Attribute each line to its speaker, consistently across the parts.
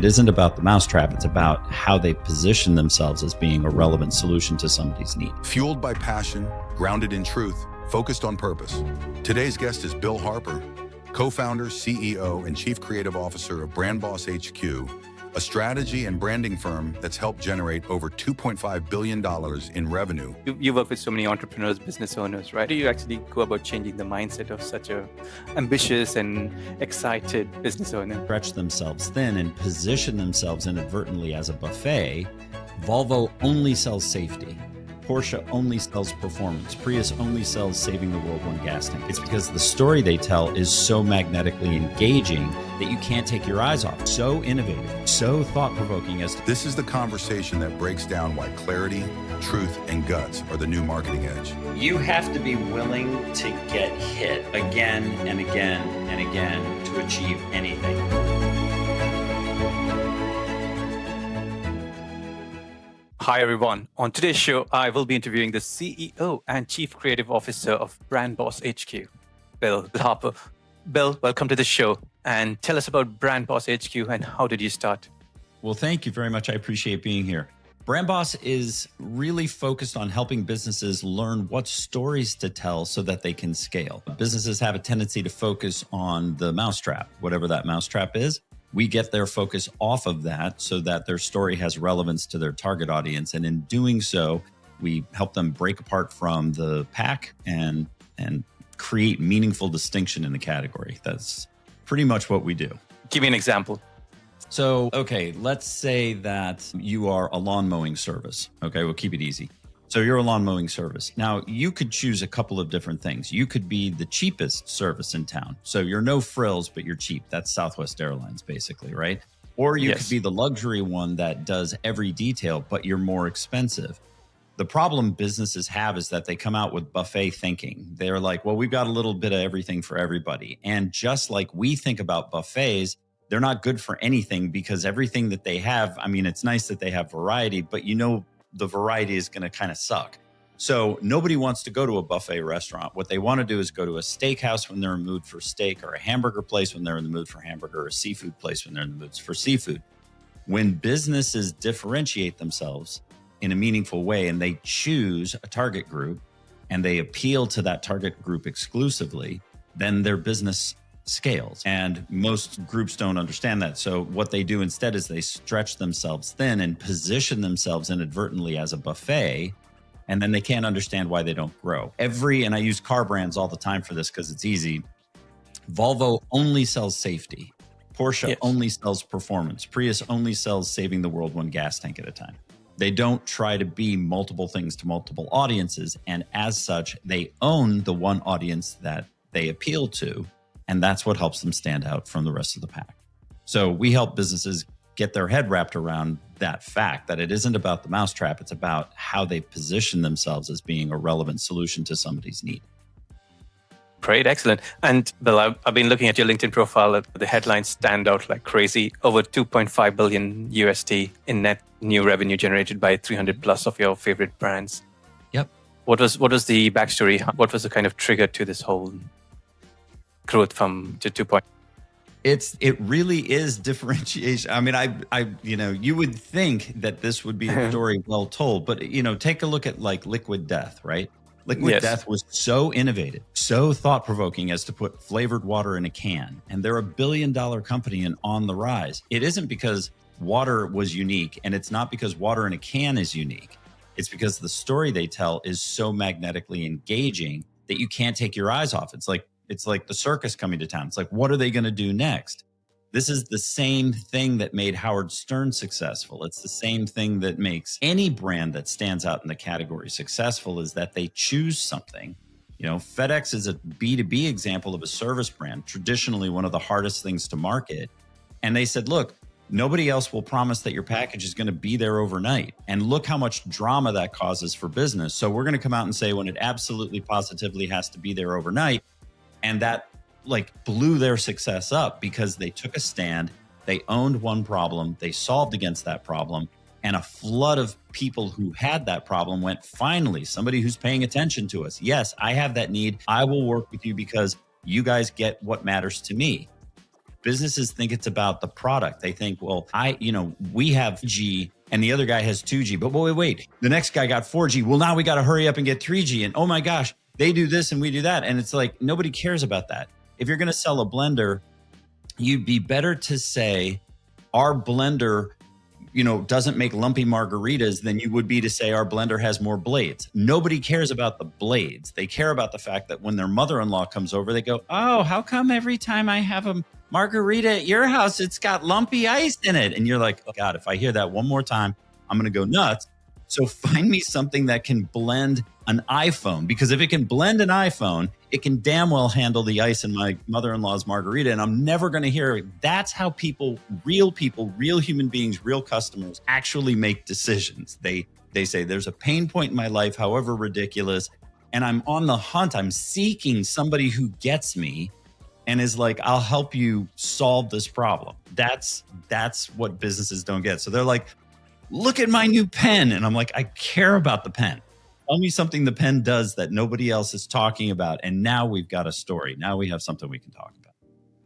Speaker 1: it isn't about the mousetrap. It's about how they position themselves as being a relevant solution to somebody's need.
Speaker 2: Fueled by passion, grounded in truth, focused on purpose. Today's guest is Bill Harper, co-founder, CEO, and Chief Creative Officer of BrandBossHQ, a strategy and branding firm that's helped generate over $2.5 billion in revenue.
Speaker 3: You work with so many entrepreneurs, business owners, right? How do you actually go about changing the mindset of such a ambitious and excited business owner?
Speaker 1: Stretch themselves thin and position themselves inadvertently as a buffet. Volvo only sells safety. Porsche only sells performance. Prius only sells saving the world one gas tank. It's because the story they tell is so magnetically engaging that you can't take your eyes off. So innovative, so thought-provoking as to...
Speaker 2: This is the conversation that breaks down why clarity, truth, and guts are the new marketing edge.
Speaker 1: You have to be willing to get hit again and again and again to achieve anything.
Speaker 3: Hi, everyone. On today's show, I will be interviewing the CEO and Chief Creative Officer of BrandBossHQ, Bill Harper. Bill, welcome to the show. And tell us about BrandBossHQ and how did you start?
Speaker 1: Well, thank you very much. I appreciate being here. BrandBoss is really focused on helping businesses learn what stories to tell so that they can scale. Businesses have a tendency to focus on the mousetrap, whatever that mousetrap is. We get their focus off of that so that their story has relevance to their target audience. And in doing so, we help them break apart from the pack and create meaningful distinction in the category. That's pretty much what we do.
Speaker 3: Give me an example.
Speaker 1: So, okay, let's say that you are a lawn mowing service. Okay, we'll keep it easy. So you're a lawn mowing service. Now, you could choose a couple of different things. You could be the cheapest service in town. So you're no frills, but you're cheap. That's Southwest Airlines, basically, right? Or you could be the luxury one that does every detail, but you're more expensive. The problem businesses have is that they come out with buffet thinking. They're like, well, we've got a little bit of everything for everybody. And just like we think about buffets, they're not good for anything because everything that they have, I mean, it's nice that they have variety, but you know, the variety is going to kind of suck. So nobody wants to go to a buffet restaurant. What they want to do is go to a steakhouse when they're in the mood for steak, or a hamburger place when they're in the mood for hamburger, or a seafood place when they're in the mood for seafood. When businesses differentiate themselves in a meaningful way and they choose a target group and they appeal to that target group exclusively, then their business scales. And most groups don't understand that. So what they do instead is they stretch themselves thin and position themselves inadvertently as a buffet. And then they can't understand why they don't grow. And I use car brands all the time for this because it's easy. Volvo only sells safety. Porsche only sells performance. Prius only sells saving the world one gas tank at a time. They don't try to be multiple things to multiple audiences. And as such, they own the one audience that they appeal to. And that's what helps them stand out from the rest of the pack. So we help businesses get their head wrapped around that fact that it isn't about the mousetrap. It's about how they position themselves as being a relevant solution to somebody's need.
Speaker 3: Great, excellent. And Bill, I've been looking at your LinkedIn profile. The headlines stand out like crazy. Over 2.5 billion USD in net new revenue generated by 300 plus of your favorite brands.
Speaker 1: Yep.
Speaker 3: What was the backstory? What was the kind of trigger to this whole growth from to 2 point?
Speaker 1: It really is differentiation. I mean, you would think that this would be a story well told, but take a look at like Liquid Death, right? Liquid Death was so innovative, so thought-provoking as to put flavored water in a can. And they're $1 billion company and on the rise. It isn't because water was unique, and it's not because water in a can is unique. It's because the story they tell is so magnetically engaging that you can't take your eyes off. It's like the circus coming to town. It's like, what are they going to do next? This is the same thing that made Howard Stern successful. It's the same thing that makes any brand that stands out in the category successful, is that they choose something. FedEx is a B2B example of a service brand, traditionally one of the hardest things to market. And they said, look, nobody else will promise that your package is going to be there overnight. And look how much drama that causes for business. So we're going to come out and say when it absolutely positively has to be there overnight. And that blew their success up because they took a stand, they owned one problem, they solved against that problem, and a flood of people who had that problem went, finally, somebody who's paying attention to us. Yes, I have that need. I will work with you because you guys get what matters to me. Businesses think it's about the product. They think, well, we have G and the other guy has 2G, but wait, the next guy got 4G. Well, now we got to hurry up and get 3G. And oh my gosh, they do this and we do that. And it's like, nobody cares about that. If you're going to sell a blender, you'd be better to say our blender, doesn't make lumpy margaritas than you would be to say our blender has more blades. Nobody cares about the blades. They care about the fact that when their mother-in-law comes over, they go, oh, how come every time I have a margarita at your house, it's got lumpy ice in it? And you're like, oh God, if I hear that one more time, I'm going to go nuts. So find me something that can blend an iPhone, because if it can blend an iPhone, it can damn well handle the ice in my mother-in-law's margarita. And I'm never going to hear it. That's how people, real human beings, real customers actually make decisions. They say there's a pain point in my life, however ridiculous, and I'm on the hunt. I'm seeking somebody who gets me and is like, I'll help you solve this problem. That's what businesses don't get. So they're like, look at my new pen. And I'm like, I care about the pen. Tell me something the pen does that nobody else is talking about. And now we've got a story. Now we have something we can talk about.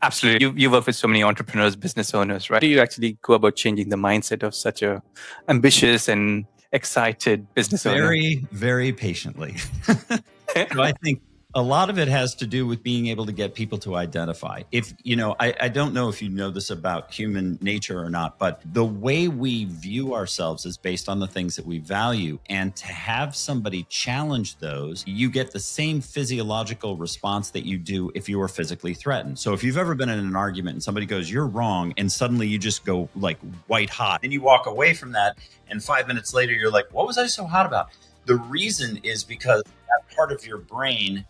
Speaker 3: Absolutely. You work with so many entrepreneurs, business owners, right? How do you actually go about changing the mindset of such a ambitious and excited business owner?
Speaker 1: Very, very patiently. So I think a lot of it has to do with being able to get people to identify. If, I don't know if you know this about human nature or not, but the way we view ourselves is based on the things that we value. And to have somebody challenge those, you get the same physiological response that you do if you were physically threatened. So if you've ever been in an argument and somebody goes, you're wrong, and suddenly you just go like white hot, and you walk away from that, and 5 minutes later, you're like, what was I so hot about? The reason is because that part of your brain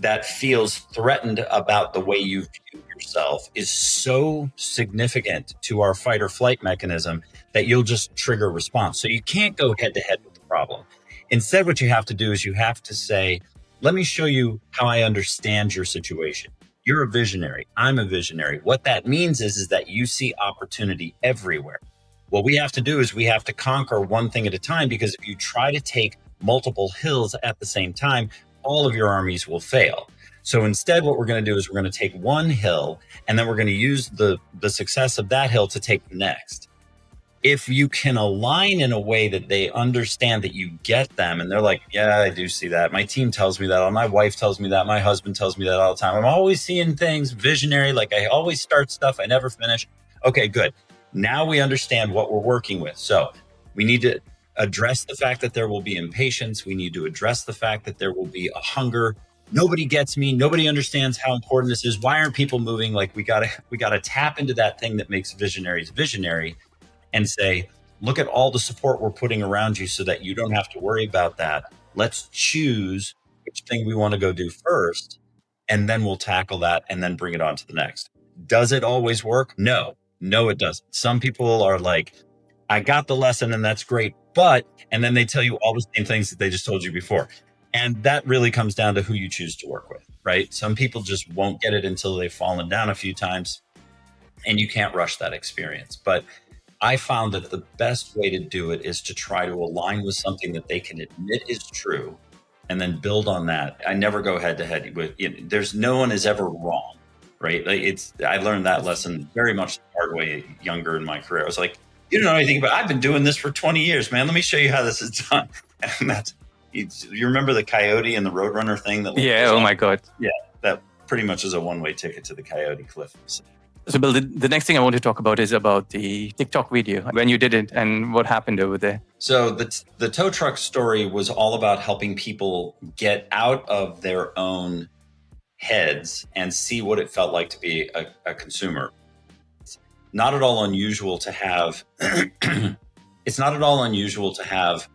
Speaker 1: that feels threatened about the way you view yourself is so significant to our fight or flight mechanism that you'll just trigger a response. So you can't go head to head with the problem. Instead, what you have to do is you have to say, let me show you how I understand your situation. You're a visionary. I'm a visionary. What that means is that you see opportunity everywhere. What we have to do is we have to conquer one thing at a time, because if you try to take multiple hills at the same time, all of your armies will fail. So instead, what we're going to do is we're going to take one hill, and then we're going to use the success of that hill to take the next. If you can align in a way that they understand that you get them, and they're like, yeah, I do see that. My team tells me that. Or my wife tells me that. My husband tells me that all the time. I'm always seeing things visionary. Like I always start stuff. I never finish. Okay, good. Now we understand what we're working with. So we need to address the fact that there will be impatience. We need to address the fact that there will be a hunger. Nobody gets me. Nobody understands how important this is. Why aren't people moving? Like we gotta tap into that thing that makes visionaries visionary, and say, look at all the support we're putting around you so that you don't have to worry about that. Let's choose which thing we want to go do first, and then we'll tackle that and then bring it on to the next. Does it always work? No, it doesn't. Some people are like, I got the lesson and that's great, and then they tell you all the same things that they just told you before. And that really comes down to who you choose to work with, right? Some people just won't get it until they've fallen down a few times, and you can't rush that experience. But I found that the best way to do it is to try to align with something that they can admit is true, and then build on that. I never go head to head with, there's no one is ever wrong, right? Like I learned that lesson very much the hard way younger in my career. I was like, you don't know anything about, I've been doing this for 20 years, man. Let me show you how this is done. And that's, you remember the coyote and the Roadrunner thing?
Speaker 3: Oh my God.
Speaker 1: Yeah, that pretty much is a one-way ticket to the coyote cliff.
Speaker 3: So Bill, the next thing I want to talk about is about the TikTok video, when you did it and what happened over there.
Speaker 1: So the tow truck story was all about helping people get out of their own heads and see what it felt like to be a consumer. Not at all unusual to have, it's not at all unusual to have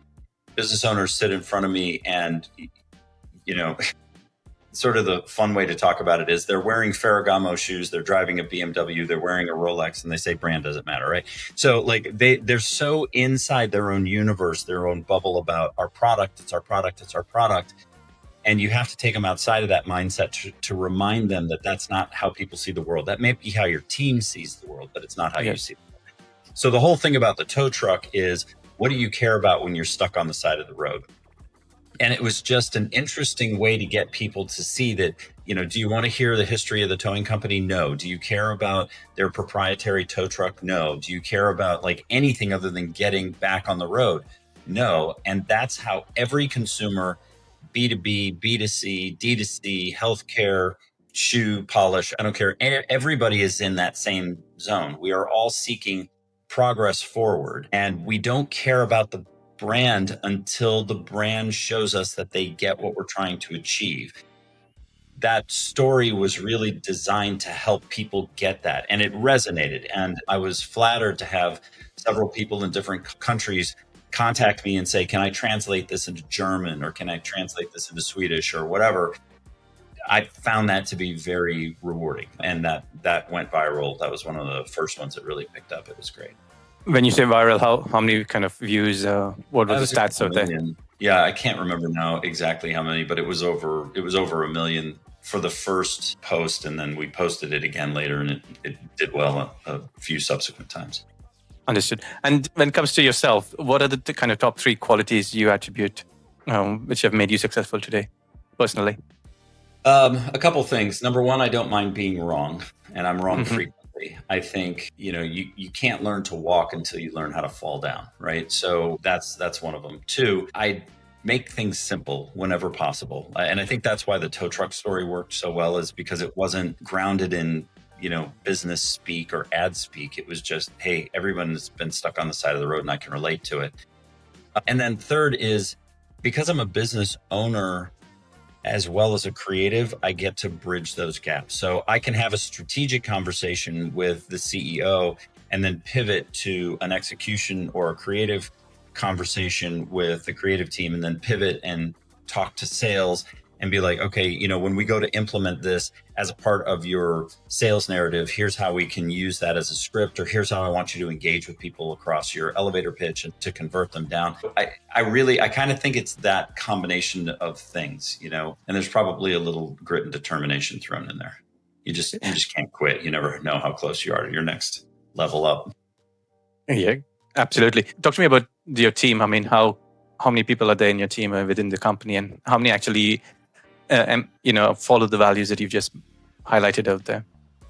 Speaker 1: business owners sit in front of me and, sort of the fun way to talk about it is they're wearing Ferragamo shoes, they're driving a BMW, they're wearing a Rolex, and they say brand doesn't matter, right? So like they're so inside their own universe, their own bubble about our product, it's our product, it's our product. And you have to take them outside of that mindset to remind them that that's not how people see the world. That may be how your team sees the world, but it's not how you see the world. So the whole thing about the tow truck is, what do you care about when you're stuck on the side of the road? And it was just an interesting way to get people to see that, do you want to hear the history of the towing company? No. Do you care about their proprietary tow truck? No. Do you care about like anything other than getting back on the road? No. And that's how every consumer, B2B, B2C, D2C, healthcare, shoe polish, I don't care. Everybody is in that same zone. We are all seeking progress forward, and we don't care about the brand until the brand shows us that they get what we're trying to achieve. That story was really designed to help people get that, and it resonated. And I was flattered to have several people in different countries contact me and say, can I translate this into German, or can I translate this into Swedish, or whatever? I found that to be very rewarding, and that went viral. That was one of the first ones that really picked up. It was great.
Speaker 3: When you say viral, how many kind of views? What were the stats out there?
Speaker 1: Yeah, I can't remember now exactly how many, but it was over 1 million for the first post, and then we posted it again later, and it did well a few subsequent times.
Speaker 3: Understood. And when it comes to yourself, what are the kind of top 3 qualities you attribute which have made you successful today, personally?
Speaker 1: A couple things. Number one, I don't mind being wrong, and I'm wrong frequently. I think, you can't learn to walk until you learn how to fall down, right? So that's one of them. 2, I make things simple whenever possible. And I think that's why the tow truck story worked so well, is because it wasn't grounded in, business speak or ad speak. It was just, hey, everyone's been stuck on the side of the road and I can relate to it. And then 3rd is, because I'm a business owner as well as a creative, I get to bridge those gaps. So I can have a strategic conversation with the CEO and then pivot to an execution or a creative conversation with the creative team, and then pivot and talk to sales and be like, okay, when we go to implement this as a part of your sales narrative, here's how we can use that as a script, or here's how I want you to engage with people across your elevator pitch and to convert them down. I kind of think it's that combination of things, and there's probably a little grit and determination thrown in there. You just can't quit. You never know how close you are to your next level up.
Speaker 3: Yeah, absolutely. Talk to me about your team. I mean, how many people are there in your team within the company, and how many actually follow the values that you've just highlighted out there?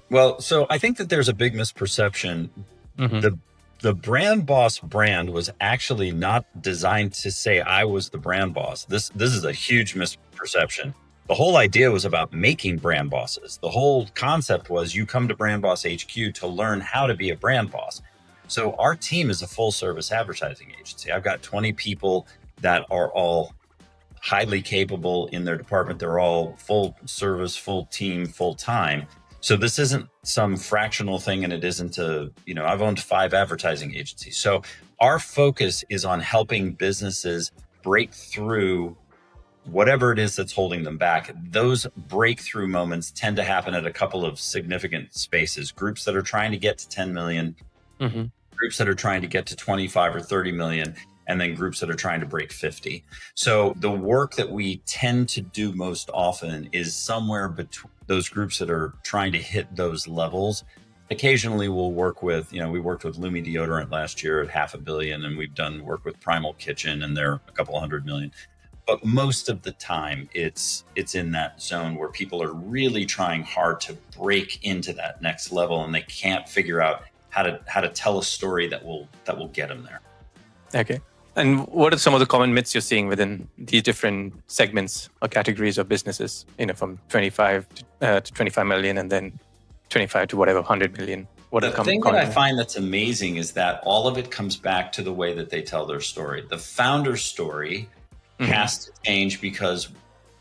Speaker 1: Well, so I think that there's a big misperception. The Brand Boss brand was actually not designed to say I was the brand boss. This is a huge misperception. The whole idea was about making brand bosses. The whole concept was you come to Brand Boss HQ to learn how to be a brand boss. So our team is a full service advertising agency. I've got 20 people that are all highly capable in their department. They're all full service, full team, full time. So this isn't some fractional thing, and it isn't I've owned 5 advertising agencies. So our focus is on helping businesses break through whatever it is that's holding them back. Those breakthrough moments tend to happen at a couple of significant spaces. Groups that are trying to get to 10 million, groups that are trying to get to 25 or 30 million, and then groups that are trying to break 50. So the work that we tend to do most often is somewhere between those groups that are trying to hit those levels. Occasionally we'll work with, we worked with Lumi Deodorant last year at $500 million, and we've done work with Primal Kitchen, and they're a couple $100 million. But most of the time it's in that zone where people are really trying hard to break into that next level, and they can't figure out how to tell a story that will get them there.
Speaker 3: Okay. And what are some of the common myths you're seeing within these different segments or categories of businesses, from 25 to 25 million, and then 25 to whatever, 100 million?
Speaker 1: The thing that I find that's amazing is that all of it comes back to the way that they tell their story. The founder story has to change, because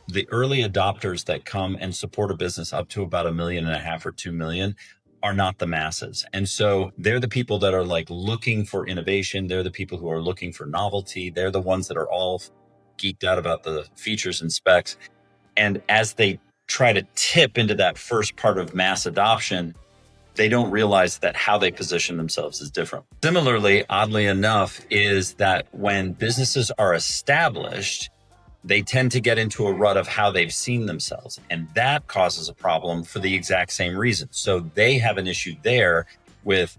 Speaker 1: the early adopters that come and support a business up to about 1.5 million or 2 million are not the masses. And so they're the people that are like looking for innovation. They're the people who are looking for novelty. They're the ones that are all geeked out about the features and specs. And as they try to tip into that first part of mass adoption, they don't realize that how they position themselves is different. Similarly, oddly enough, is that when businesses are established, they tend to get into a rut of how they've seen themselves. And that causes a problem for the exact same reason. So they have an issue there with,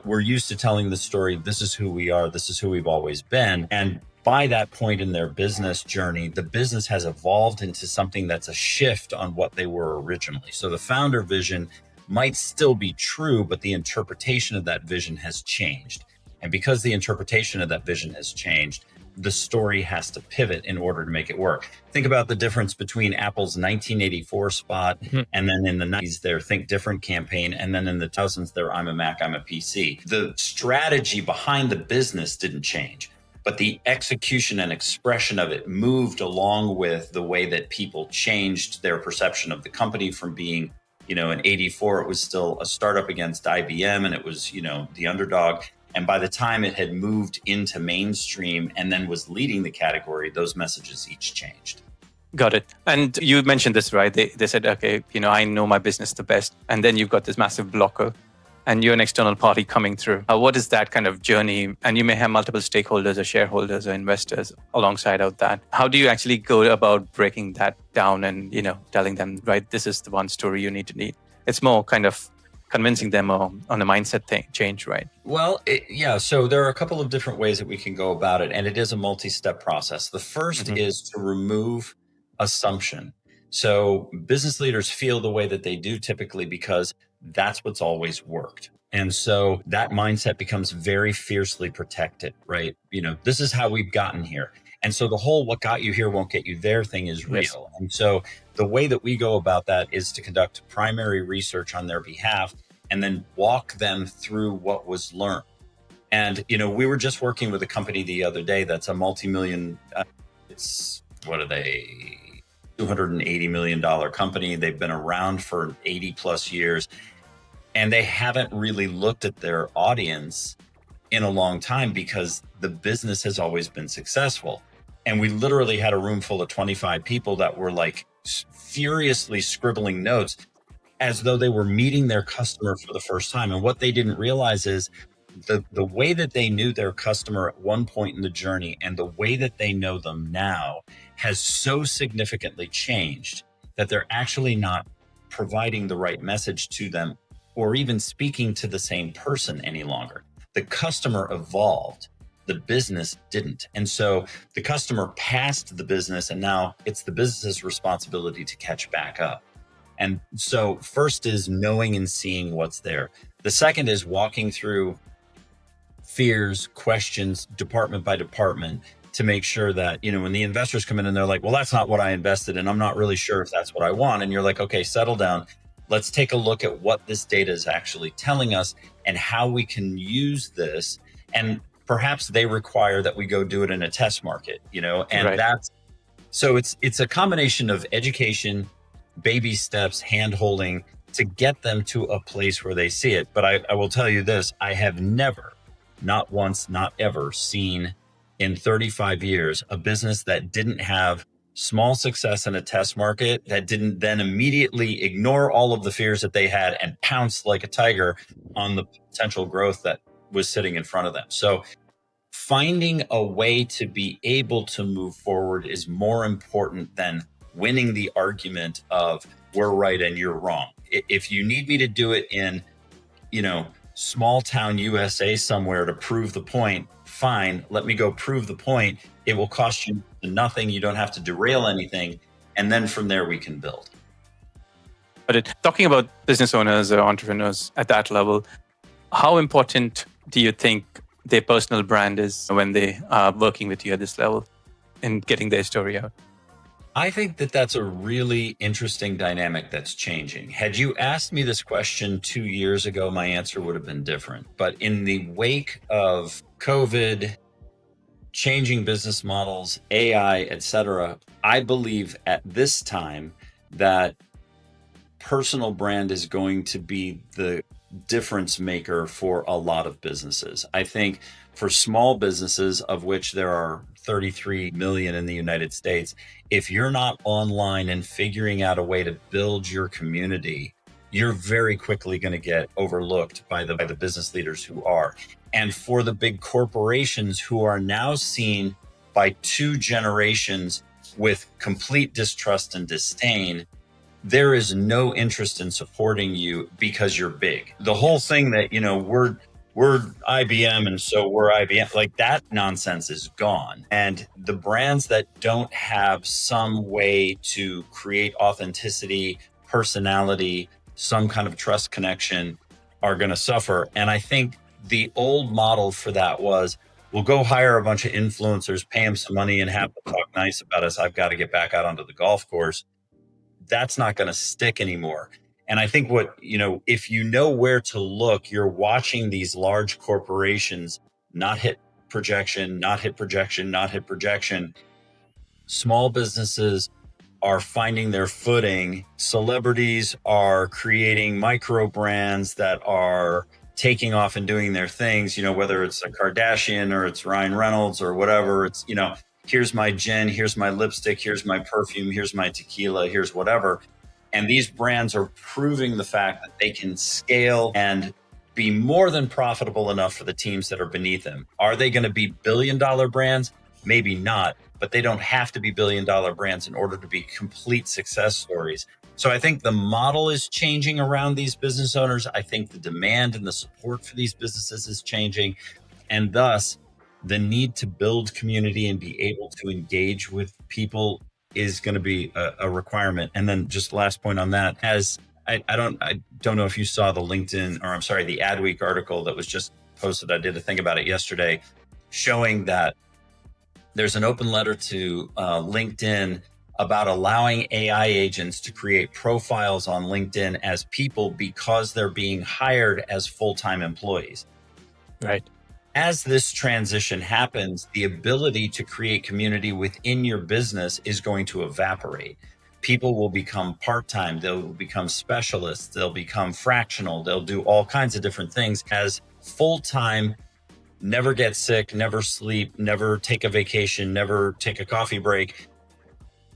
Speaker 1: we're used to telling the story, this is who we are, this is who we've always been. And by that point in their business journey, the business has evolved into something that's a shift on what they were originally. So the founder vision might still be true, but the interpretation of that vision has changed. And because the interpretation of that vision has changed, the story has to pivot in order to make it work. Think about the difference between Apple's 1984 spot and then in the 90s, their Think Different campaign. And then in the 2000s, their I'm a Mac, I'm a PC. The strategy behind the business didn't change, but the execution and expression of it moved along with the way that people changed their perception of the company from being, in 84, it was still a startup against IBM and it was, the underdog. And by the time it had moved into mainstream and then was leading the category, those messages each changed.
Speaker 3: Got it. And you mentioned this, right? They said, okay, I know my business the best. And then you've got this massive blocker and you're an external party coming through. What is that kind of journey? And you may have multiple stakeholders or shareholders or investors alongside of that. How do you actually go about breaking that down and, telling them, right, this is the one story you need to need? It's more kind of convincing them on a mindset change, right?
Speaker 1: Well, so there are a couple of different ways that we can go about it, and it is a multi-step process. The first is to remove assumption. So business leaders feel the way that they do typically because that's what's always worked. And so that mindset becomes very fiercely protected, right? This is how we've gotten here. And so the whole what got you here won't get you there thing is real. Yes. And so the way that we go about that is to conduct primary research on their behalf and then walk them through what was learned. And, we were just working with a company the other day that's a multi-million, $280 million company. They've been around for 80 plus years, and they haven't really looked at their audience in a long time because the business has always been successful. And we literally had a room full of 25 people that were like furiously scribbling notes as though they were meeting their customer for the first time. And what they didn't realize is the way that they knew their customer at one point in the journey and the way that they know them now has so significantly changed that they're actually not providing the right message to them or even speaking to the same person any longer. The customer evolved, the business didn't. And so the customer passed the business, and now it's the business's responsibility to catch back up. And so first is knowing and seeing what's there. The second is walking through fears, questions, department by department to make sure that, when the investors come in and they're like, well, that's not what I invested in. I'm not really sure if that's what I want. And you're like, okay, settle down. Let's take a look at what this data is actually telling us and how we can use this. And perhaps they require that we go do it in a test market, and right. It's a combination of education, baby steps, hand-holding to get them to a place where they see it. But I will tell you this, I have never, not once, not ever seen in 35 years, a business that didn't have small success in a test market, that didn't then immediately ignore all of the fears that they had and pounce like a tiger on the potential growth that was sitting in front of them. So finding a way to be able to move forward is more important than winning the argument of we're right and you're wrong. If you need me to do it in, small town USA somewhere to prove the point, fine, let me go prove the point. It will cost you nothing. You don't have to derail anything. And then from there we can build.
Speaker 3: But talking about business owners or entrepreneurs at that level, how important do you think their personal brand is when they are working with you at this level in getting their story out?
Speaker 1: I think that that's a really interesting dynamic that's changing. Had you asked me this question 2 years ago, my answer would have been different. But in the wake of COVID, changing business models, AI, et cetera, I believe at this time that personal brand is going to be the difference maker for a lot of businesses. I think for small businesses, of which there are 33 million in the United States, if you're not online and figuring out a way to build your community, you're very quickly going to get overlooked by the business leaders who are. And for the big corporations who are now seen by 2 generations with complete distrust and disdain, there is no interest in supporting you because you're big. The whole thing that, we're IBM and so we're IBM. Like that nonsense is gone. And the brands that don't have some way to create authenticity, personality, some kind of trust connection are going to suffer. And I think the old model for that was, we'll go hire a bunch of influencers, pay them some money and have them talk nice about us. I've got to get back out onto the golf course. That's not going to stick anymore. And I think if you know where to look, you're watching these large corporations not hit projection, not hit projection, not hit projection. Small businesses are finding their footing. Celebrities are creating micro brands that are taking off and doing their things, whether it's a Kardashian or it's Ryan Reynolds or whatever. It's, here's my gin, here's my lipstick, here's my perfume, here's my tequila, here's whatever. And these brands are proving the fact that they can scale and be more than profitable enough for the teams that are beneath them. Are they going to be billion-dollar brands? Maybe not, but they don't have to be billion-dollar brands in order to be complete success stories. So I think the model is changing around these business owners. I think the demand and the support for these businesses is changing. And thus, the need to build community and be able to engage with people is going to be a requirement. And then just last point on that, as I don't know if you saw the the Adweek article that was just posted. I did a thing about it yesterday, showing that there's an open letter to LinkedIn about allowing AI agents to create profiles on LinkedIn as people because they're being hired as full-time employees.
Speaker 3: Right.
Speaker 1: As this transition happens, the ability to create community within your business is going to evaporate. People will become part-time, they'll become specialists, they'll become fractional, they'll do all kinds of different things. As full-time, never get sick, never sleep, never take a vacation, never take a coffee break,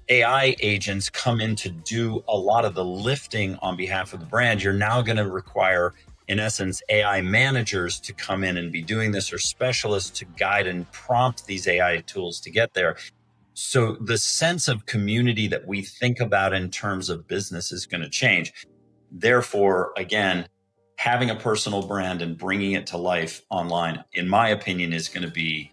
Speaker 1: AI agents come in to do a lot of the lifting on behalf of the brand. You're now going to require, in essence, AI managers to come in and be doing this, or specialists to guide and prompt these AI tools to get there. So the sense of community that we think about in terms of business is going to change. Therefore, again, having a personal brand and bringing it to life online, in my opinion, is going to be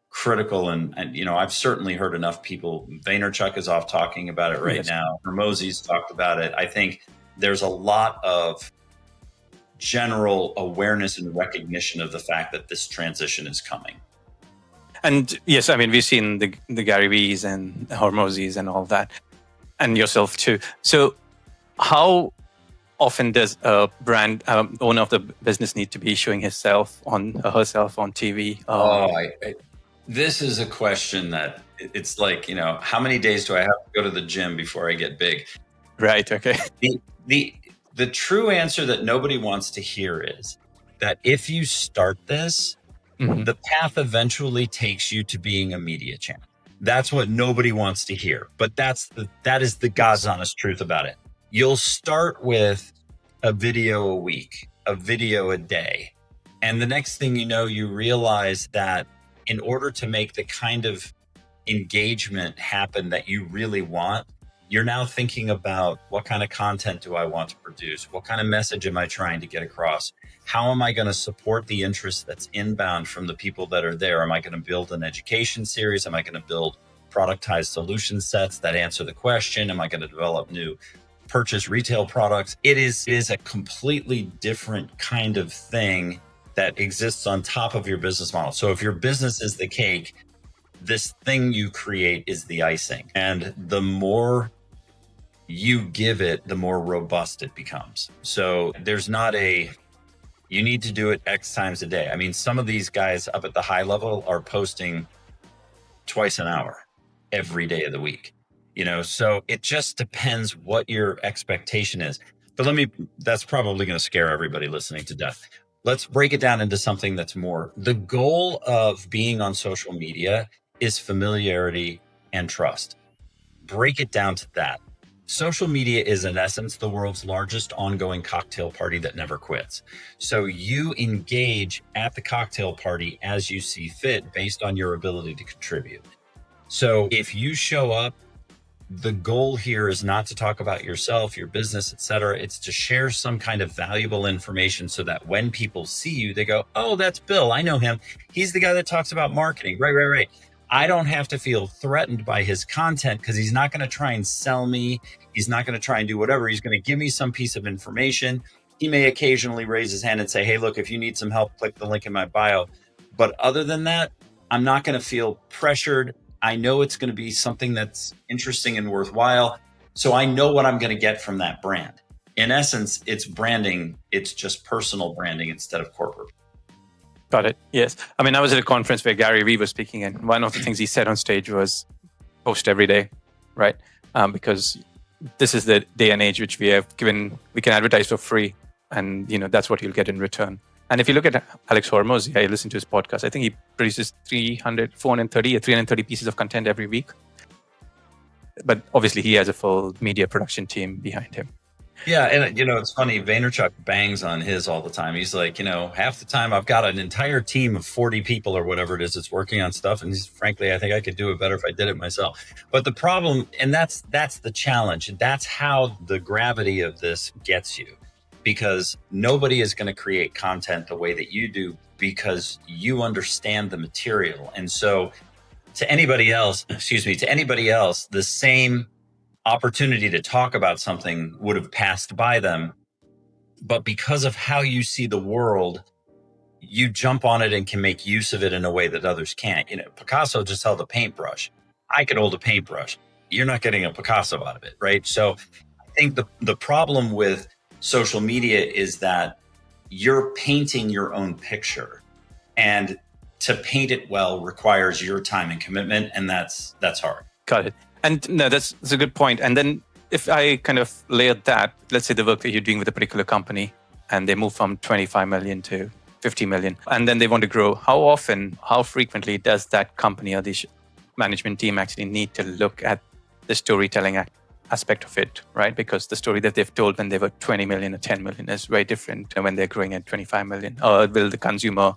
Speaker 1: critical. And I've certainly heard enough people. Vaynerchuk is off talking about it right now. Hormozi's talked about it. I think there's a lot of general awareness and recognition of the fact that this transition is coming.
Speaker 3: And yes, we've seen the Gary Vee's and Hormozi's and all that, and yourself too. So how often does a brand owner of the business need to be showing herself on TV?
Speaker 1: This is a question that it's like, how many days do I have to go to the gym before I get big?
Speaker 3: Right. Okay.
Speaker 1: The true answer that nobody wants to hear is that if you start this, the path eventually takes you to being a media channel. That's what nobody wants to hear, but that is the God's honest truth about it. You'll start with a video a week, a video a day. And the next thing you know, you realize that in order to make the kind of engagement happen that you really want, you're now thinking about, what kind of content do I want to produce? What kind of message am I trying to get across? How am I going to support the interest that's inbound from the people that are there? Am I going to build an education series? Am I going to build productized solution sets that answer the question? Am I going to develop new purchase retail products? It is a completely different kind of thing that exists on top of your business model. So if your business is the cake, this thing you create is the icing. And the more you give it, the more robust it becomes. So there's not you need to do it X times a day. Some of these guys up at the high level are posting twice an hour every day of the week. So it just depends what your expectation is. But that's probably going to scare everybody listening to death. Let's break it down into something that's more. The goal of being on social media is familiarity and trust. Break it down to that. Social media is, in essence, the world's largest ongoing cocktail party that never quits. So you engage at the cocktail party as you see fit based on your ability to contribute. So if you show up the goal here is not to talk about yourself, your business, et cetera. It's to share some kind of valuable information so that when people see you, they go, oh, that's Bill. I know him. He's the guy that talks about marketing. Right. I don't have to feel threatened by his content because he's not going to try and sell me. He's not going to try and do whatever. He's going to give me some piece of information. He may occasionally raise his hand and say, hey, look, if you need some help, click the link in my bio. But other than that, I'm not going to feel pressured. I know it's going to be something that's interesting and worthwhile. So I know what I'm going to get from that brand. In essence, it's branding. It's just personal branding instead of corporate.
Speaker 3: Got it. Yes. I mean, I was at a conference where Gary Vee was speaking, and one of the things he said on stage was post every day, right? Because this is the day and age which we have given, we can advertise for free, and that's what you'll get in return. And if you look at Alex Hormozi, I listen to his podcast. I think he produces 330 pieces of content every week. But obviously, he has a full media production team behind him.
Speaker 1: Yeah. And, it's funny. Vaynerchuk bangs on his all the time. He's like, half the time I've got an entire team of 40 people or whatever it is that's working on stuff. And frankly, I think I could do it better if I did it myself. But the problem, and that's the challenge. That's how the gravity of this gets you, because nobody is going to create content the way that you do because you understand the material. And so to anybody else, the same opportunity to talk about something would have passed by them. But because of how you see the world, you jump on it and can make use of it in a way that others can't. Picasso just held a paintbrush. I could hold a paintbrush. You're not getting a Picasso out of it, right? So I think the problem with social media is that you're painting your own picture, and to paint it well requires your time and commitment, and that's hard.
Speaker 3: Got it. And no, that's a good point. And then if I kind of layered that, let's say the work that you're doing with a particular company, and they move from 25 million to 50 million, and then they want to grow, how often, how frequently does that company or the management team actually need to look at the storytelling aspect of it, right? Because the story that they've told when they were 20 million or 10 million is very different than when they're growing at 25 million. Or will the consumer,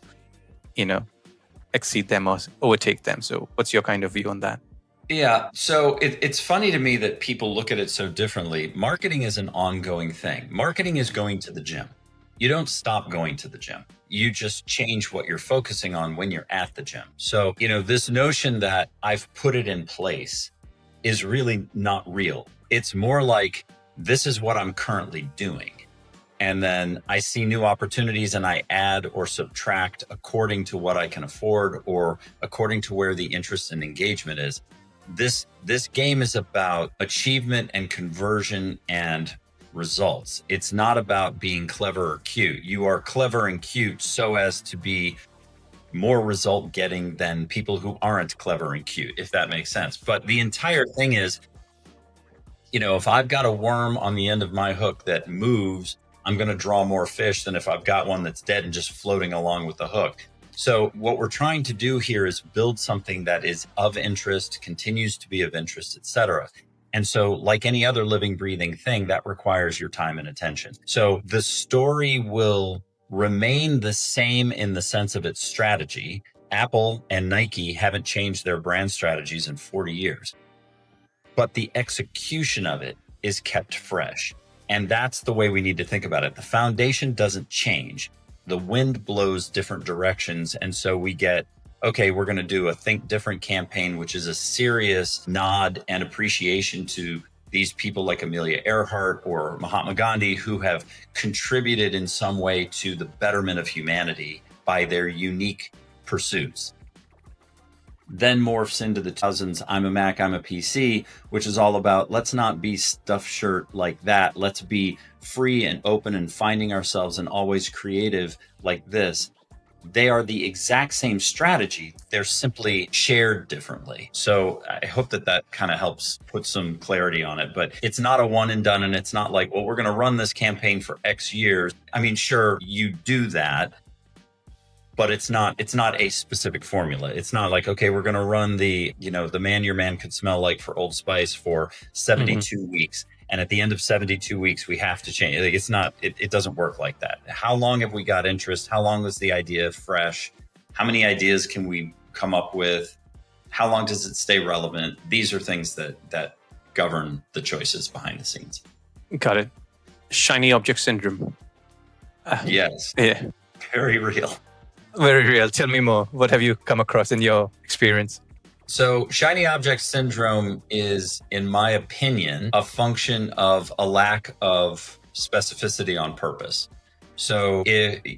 Speaker 3: exceed them or overtake them? So what's your kind of view on that?
Speaker 1: Yeah. So it's funny to me that people look at it so differently. Marketing is an ongoing thing. Marketing is going to the gym. You don't stop going to the gym. You just change what you're focusing on when you're at the gym. So, this notion that I've put it in place is really not real. It's more like, this is what I'm currently doing. And then I see new opportunities and I add or subtract according to what I can afford or according to where the interest and engagement is. This game is about achievement and conversion and results. It's not about being clever or cute. You are clever and cute so as to be more result getting than people who aren't clever and cute, if that makes sense. But the entire thing is, if I've got a worm on the end of my hook that moves, I'm going to draw more fish than if I've got one that's dead and just floating along with the hook. So what we're trying to do here is build something that is of interest, continues to be of interest, et cetera. And so like any other living, breathing thing, that requires your time and attention. So the story will remain the same in the sense of its strategy. Apple and Nike haven't changed their brand strategies in 40 years, but the execution of it is kept fresh. And that's the way we need to think about it. The foundation doesn't change. The wind blows different directions. And so we get, okay, we're going to do a Think Different campaign, which is a serious nod and appreciation to these people like Amelia Earhart or Mahatma Gandhi, who have contributed in some way to the betterment of humanity by their unique pursuits. Then morphs into the 2000s, I'm a Mac, I'm a PC, which is all about, let's not be stuffed shirt like that. Let's be free and open and finding ourselves and always creative like this. They are the exact same strategy. They're simply shared differently. So I hope that kind of helps put some clarity on it. But it's not a one and done. And it's not like, well, we're going to run this campaign for X years. I mean, sure, you do that, but it's not a specific formula. It's not like, okay, we're going to run the man your man could smell like for Old Spice for 72 weeks. And at the end of 72 weeks, we have to change. Like, it's not, it doesn't work like that. How long have we got interest? How long was the idea fresh? How many ideas can we come up with? How long does it stay relevant? These are things that govern the choices behind the scenes.
Speaker 3: Got it. Shiny object syndrome.
Speaker 1: Yes.
Speaker 3: Yeah.
Speaker 1: Very real.
Speaker 3: Very real. Tell me more. What have you come across in your experience?
Speaker 1: So shiny object syndrome is, in my opinion, a function of a lack of specificity on purpose. So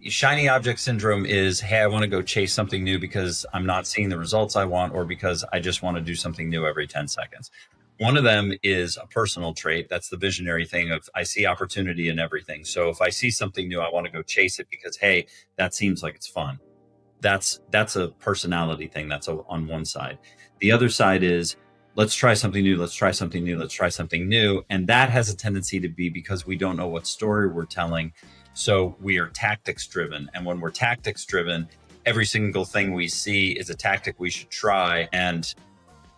Speaker 1: shiny object syndrome is, hey, I want to go chase something new because I'm not seeing the results I want, or because I just want to do something new every 10 seconds. One of them is a personal trait. That's the visionary thing of, I see opportunity in everything. So if I see something new, I want to go chase it because, hey, that seems like it's fun. That's a personality thing. That's on one side. The other side is, let's try something new. Let's try something new. Let's try something new. And that has a tendency to be because we don't know what story we're telling. So we are tactics driven. And when we're tactics driven, every single thing we see is a tactic we should try. And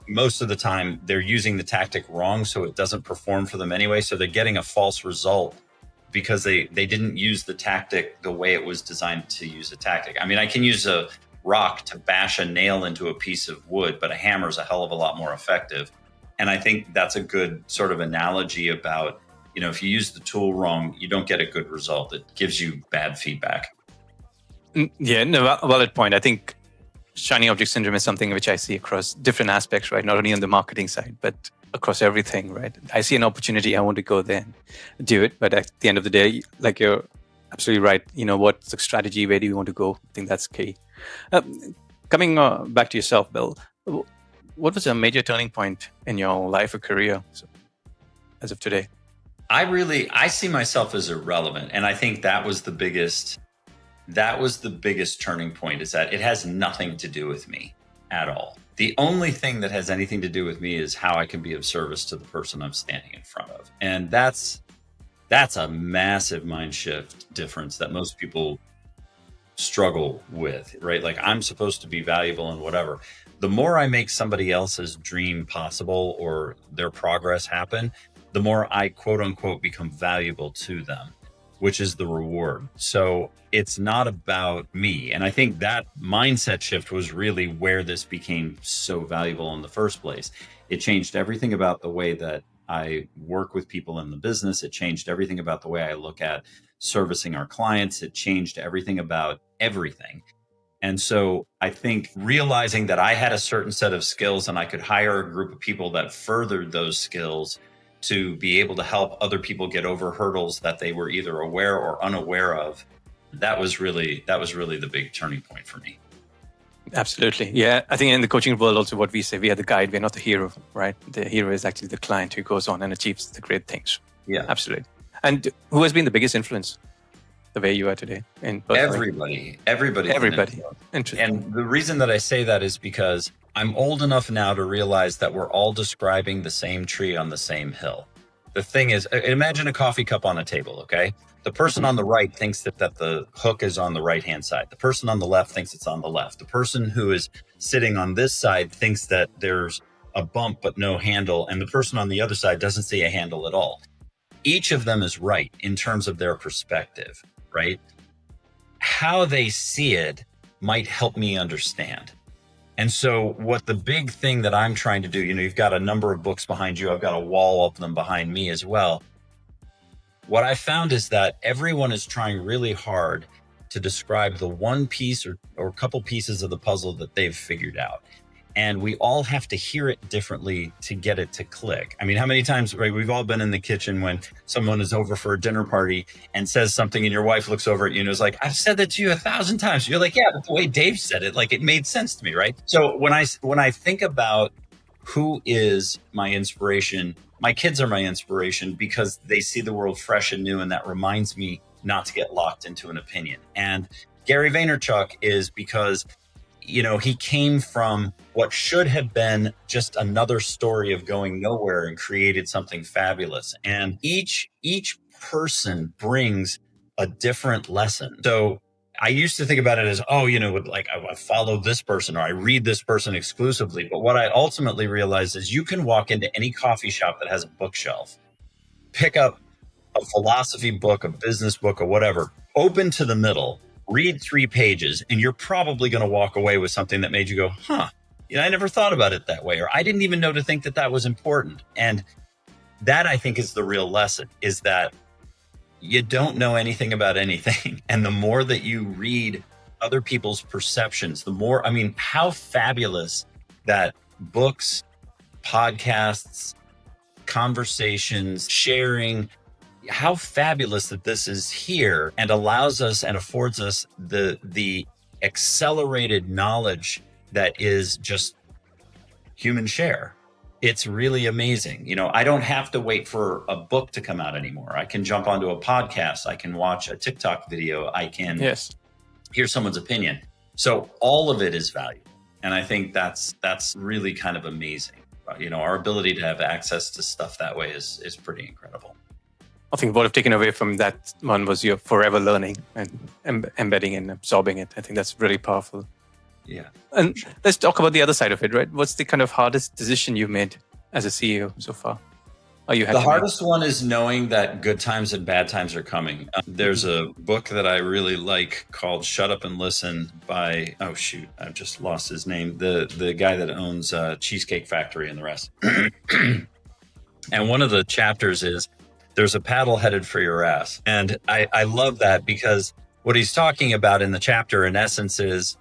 Speaker 1: most of the time they're using the tactic wrong, so it doesn't perform for them anyway. So they're getting a false result because they didn't use the tactic the way it was designed to use a tactic. I mean, I can use a rock to bash a nail into a piece of wood, but a hammer is a hell of a lot more effective. And I think that's a good sort of analogy about, if you use the tool wrong, you don't get a good result. It gives you bad feedback.
Speaker 3: Yeah, no, valid point. I think shiny object syndrome is something which I see across different aspects, right? Not only on the marketing side, but across everything, right? I see an opportunity, I want to go there and do it. But at the end of the day, like, you're absolutely right. What's the strategy? Where do you want to go? I think that's key. Coming back to yourself, Bill, what was a major turning point in your life or career as of today?
Speaker 1: I see myself as irrelevant. And I think that was the biggest turning point, is that it has nothing to do with me at all. The only thing that has anything to do with me is how I can be of service to the person I'm standing in front of. And that's a massive mind shift difference that most people struggle with, right? Like, I'm supposed to be valuable and whatever. The more I make somebody else's dream possible or their progress happen, the more I, quote unquote, become valuable to them, which is the reward. So it's not about me. And I think that mindset shift was really where this became so valuable in the first place. It changed everything about the way that I work with people in the business. It changed everything about the way I look at servicing our clients. It changed everything about everything. And so I think realizing that I had a certain set of skills and I could hire a group of people that furthered those skills to be able to help other people get over hurdles that they were either aware or unaware of, that was really the big turning point for me.
Speaker 3: Absolutely. Yeah. I think in the coaching world also, what we say, we are the guide, we're not the hero, right? The hero is actually the client who goes on and achieves the great things.
Speaker 1: Yeah.
Speaker 3: Absolutely. And who has been the biggest influence the way you are today?
Speaker 1: Everybody.
Speaker 3: Interesting.
Speaker 1: And the reason that I say that is because I'm old enough now to realize that we're all describing the same tree on the same hill. The thing is, imagine a coffee cup on a table, okay? The person on the right thinks that the hook is on the right-hand side. The person on the left thinks it's on the left. The person who is sitting on this side thinks that there's a bump but no handle. And the person on the other side doesn't see a handle at all. Each of them is right in terms of their perspective, right? How they see it might help me understand. And so what the big thing that I'm trying to do, you've got a number of books behind you. I've got a wall of them behind me as well. What I found is that everyone is trying really hard to describe the one piece or a couple pieces of the puzzle that they've figured out. And we all have to hear it differently to get it to click. I mean, how many times, right? We've all been in the kitchen when someone is over for a dinner party and says something and your wife looks over at you and is like, I've said that to you 1,000 times. You're like, yeah, but the way Dave said it, like, it made sense to me, right? So when I think about who is my inspiration, my kids are my inspiration because they see the world fresh and new. And that reminds me not to get locked into an opinion. And Gary Vaynerchuk is because he came from what should have been just another story of going nowhere and created something fabulous. And each person brings a different lesson. So I used to think about it as, I follow this person or I read this person exclusively. But what I ultimately realized is you can walk into any coffee shop that has a bookshelf, pick up a philosophy book, a business book, or whatever, open to the middle, read 3 pages, and you're probably going to walk away with something that made you go, I never thought about it that way, or I didn't even know to think that was important. And that I think is the real lesson, is that you don't know anything about anything. And the more that you read other people's perceptions, the more, I mean, how fabulous that books, podcasts, conversations, sharing, how fabulous that this is here and allows us and affords us the accelerated knowledge that is just human share. It's really amazing. You know, I don't have to wait for a book to come out anymore. I can jump onto a podcast. I can watch a TikTok video. I can hear someone's opinion. So all of it is valuable. And I think that's really kind of amazing. You know, our ability to have access to stuff that way is pretty incredible.
Speaker 3: I think what I've taken away from that one was your forever learning and embedding and absorbing it. I think that's really powerful.
Speaker 1: Yeah.
Speaker 3: And let's talk about the other side of it, right? What's the kind of hardest decision you've made as a CEO so far?
Speaker 1: The hardest one is knowing that good times and bad times are coming. There's a book that I really like called Shut Up and Listen by, oh shoot, I've just lost his name. The guy that owns Cheesecake Factory and the rest. And one of the chapters is, there's a paddle headed for your ass. And I love that, because what he's talking about in the chapter, in essence, is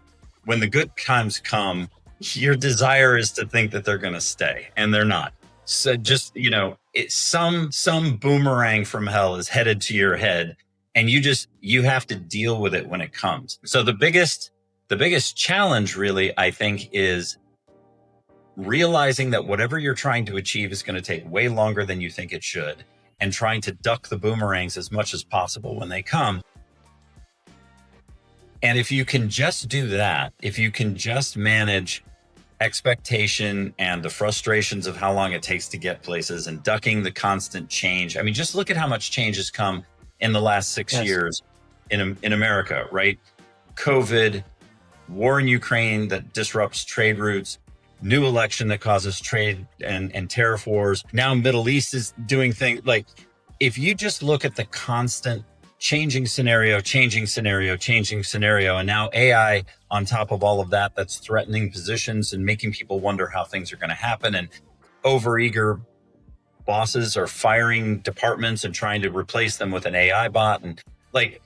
Speaker 1: when the good times come, your desire is to think that they're going to stay, and they're not. So just, you know, some boomerang from hell is headed to your head, and you have to deal with it when it comes. So the biggest challenge really, I think, is realizing that whatever you're trying to achieve is going to take way longer than you think it should, and trying to duck the boomerangs as much as possible when they come. And if you can just do that, if you can just manage expectation and the frustrations of how long it takes to get places and ducking the constant change. I mean, just look at how much change has come in the last 6 years in America, right? COVID, war in Ukraine that disrupts trade routes, new election that causes trade and tariff wars. Now Middle East is doing things like, if you just look at the constant changing scenario, and now AI on top of all of that, that's threatening positions and making people wonder how things are going to happen. And overeager bosses are firing departments and trying to replace them with an AI bot. And like,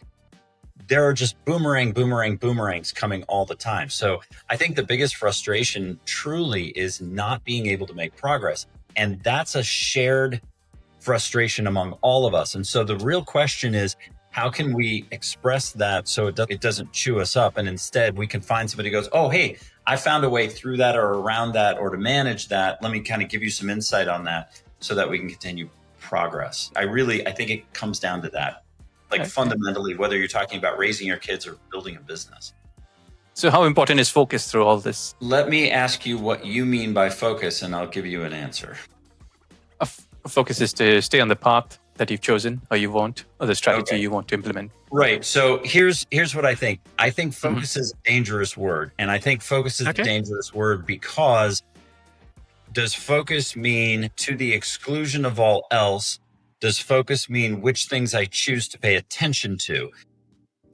Speaker 1: there are just boomerangs coming all the time. So I think the biggest frustration truly is not being able to make progress. And that's a shared frustration among all of us. And so the real question is, how can we express that so it doesn't chew us up? And instead we can find somebody who goes, oh, hey, I found a way through that or around that or to manage that. Let me kind of give you some insight on that so that we can continue progress. I think it comes down to that. Like fundamentally, whether you're talking about raising your kids or building a business.
Speaker 3: So how important is focus through all this?
Speaker 1: Let me ask you what you mean by focus, and I'll give you an answer.
Speaker 3: A focus is to stay on the path that you've chosen or you want, or the strategy you want to implement.
Speaker 1: Right. So here's what I think. I think focus is a dangerous word. And I think focus is a dangerous word because does focus mean to the exclusion of all else? Does focus mean which things I choose to pay attention to?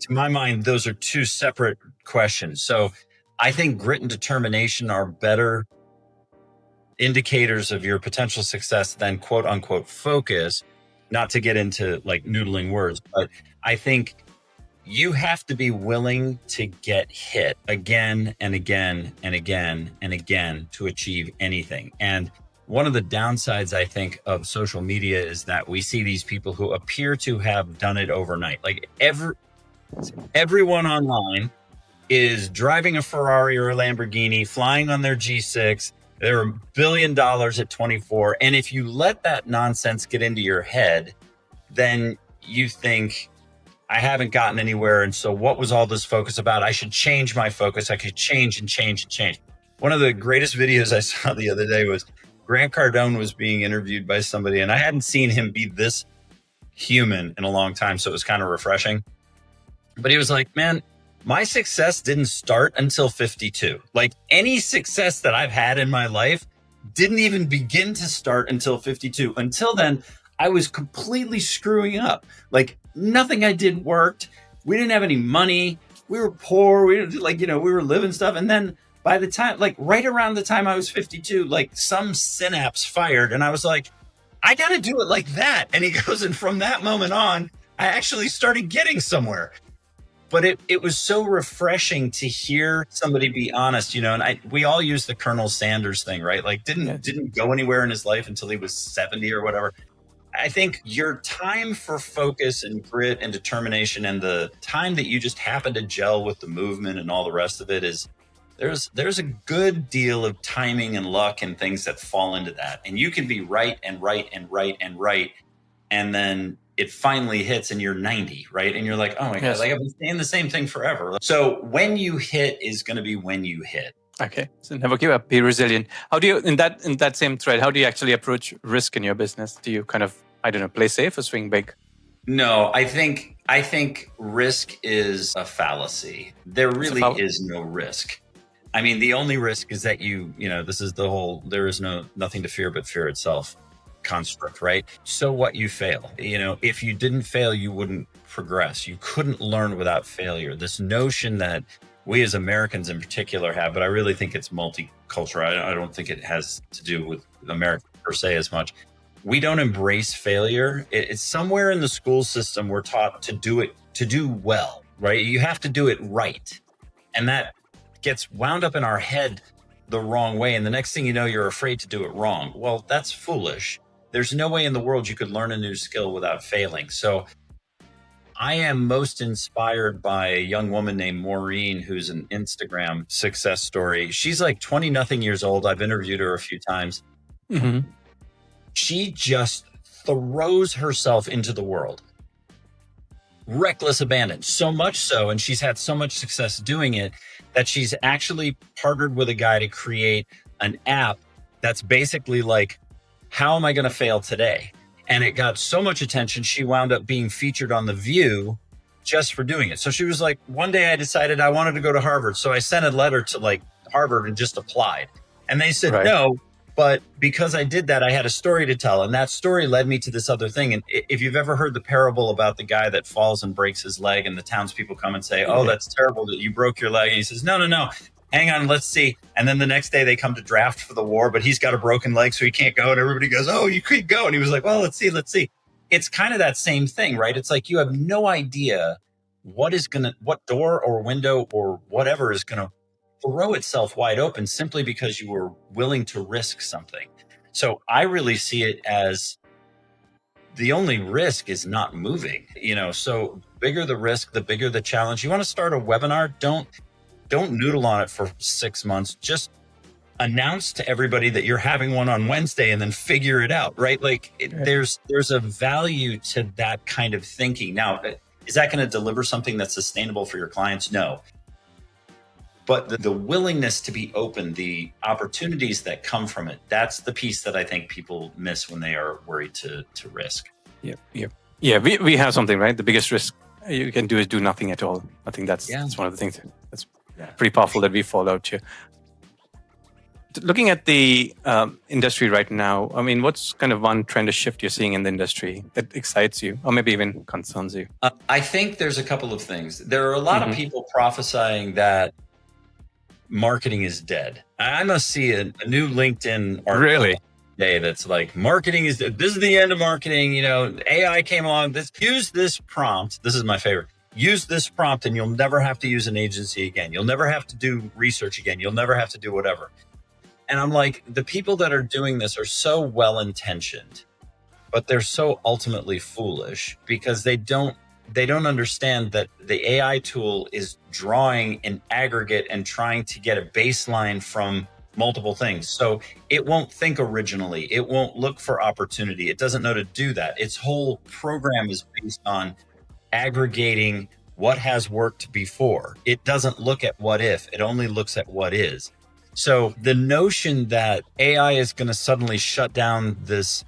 Speaker 1: To my mind, those are two separate questions. So I think grit and determination are better indicators of your potential success than quote unquote focus, not to get into like noodling words, but I think you have to be willing to get hit again and again and again and again to achieve anything. And one of the downsides, I think, of social media is that we see these people who appear to have done it overnight. Like everyone online is driving a Ferrari or a Lamborghini, flying on their G6. They're $1 billion at 24. And if you let that nonsense get into your head, then you think, I haven't gotten anywhere. And so what was all this focus about? I should change my focus. I could change and change and change. One of the greatest videos I saw the other day was Grant Cardone was being interviewed by somebody, and I hadn't seen him be this human in a long time. So it was kind of refreshing. But he was like, man, my success didn't start until 52. Like any success that I've had in my life didn't even begin to start until 52. Until then, I was completely screwing up. Like nothing I did worked. We didn't have any money. We were poor. We were living stuff. And then by the time, like right around the time I was 52, like some synapse fired. And I was like, I got to do it like that. And he goes, and from that moment on, I actually started getting somewhere. But it was so refreshing to hear somebody be honest, and we all use the Colonel Sanders thing, right? Like didn't go anywhere in his life until he was 70 or whatever. I think your time for focus and grit and determination and the time that you just happen to gel with the movement and all the rest of it is there's a good deal of timing and luck and things that fall into that. And you can be right and right and right and right. And then it finally hits and you're 90, right? And you're like, oh my God, like I've been saying the same thing forever. So when you hit is going to be when you hit.
Speaker 3: Okay. So never give up, be resilient. How do you, in that same thread, how do you actually approach risk in your business? Do you kind of, I don't know, play safe or swing big?
Speaker 1: No, I think risk is a fallacy. There really is no risk. I mean, the only risk is that this is the whole, there is nothing to fear but fear itself construct, right? So what, you fail. If you didn't fail, you wouldn't progress. You couldn't learn without failure. This notion that we as Americans in particular have, but I really think it's multicultural. I don't think it has to do with America per se as much. We don't embrace failure. It's somewhere in the school system we're taught to do well, right? You have to do it right. And that gets wound up in our head the wrong way. And the next thing you know, you're afraid to do it wrong. Well, that's foolish. There's no way in the world you could learn a new skill without failing. So I am most inspired by a young woman named Maureen, who's an Instagram success story. She's like 20-nothing years old. I've interviewed her a few times. Mm-hmm. She just throws herself into the world. Reckless abandon, so much so, and she's had so much success doing it that she's actually partnered with a guy to create an app that's basically like, how am I going to fail today? And it got so much attention, she wound up being featured on The View just for doing it. So she was like, one day I decided I wanted to go to Harvard. So I sent a letter to like Harvard and just applied. And they said, no, but because I did that, I had a story to tell. And that story led me to this other thing. And if you've ever heard the parable about the guy that falls and breaks his leg and the townspeople come and say, oh, that's terrible that you broke your leg. And he says, no. Hang on, let's see. And then the next day they come to draft for the war, but he's got a broken leg, so he can't go. And everybody goes, oh, you could go. And he was like, well, let's see. It's kind of that same thing, right? It's like you have no idea what door or window or whatever is going to throw itself wide open simply because you were willing to risk something. So I really see it as the only risk is not moving, so bigger the risk, the bigger the challenge. You want to start a webinar? Don't noodle on it for 6 months. Just announce to everybody that you're having one on Wednesday and then figure it out, right? There's a value to that kind of thinking. Now, is that going to deliver something that's sustainable for your clients? No. But the willingness to be open, the opportunities that come from it, that's the piece that I think people miss when they are worried to risk.
Speaker 3: Yeah, we have something, right? The biggest risk you can do is do nothing at all. I think that's one of the things that's pretty powerful that we fall out here. Looking at the industry right now, I mean, what's kind of one trend or shift you're seeing in the industry that excites you or maybe even concerns you?
Speaker 1: I think there's a couple of things. There are a lot of people prophesying that marketing is dead. I must see a new LinkedIn article today that's like, marketing is dead. This is the end of marketing. AI came along. Use this prompt. This is my favorite. Use this prompt and you'll never have to use an agency again. You'll never have to do research again. You'll never have to do whatever. And I'm like, the people that are doing this are so well-intentioned, but they're so ultimately foolish because they don't understand that the AI tool is drawing an aggregate and trying to get a baseline from multiple things. So it won't think originally. It won't look for opportunity. It doesn't know to do that. Its whole program is based on aggregating what has worked before. It doesn't look at what if, it only looks at what is. So the notion that AI is going to suddenly shut down this,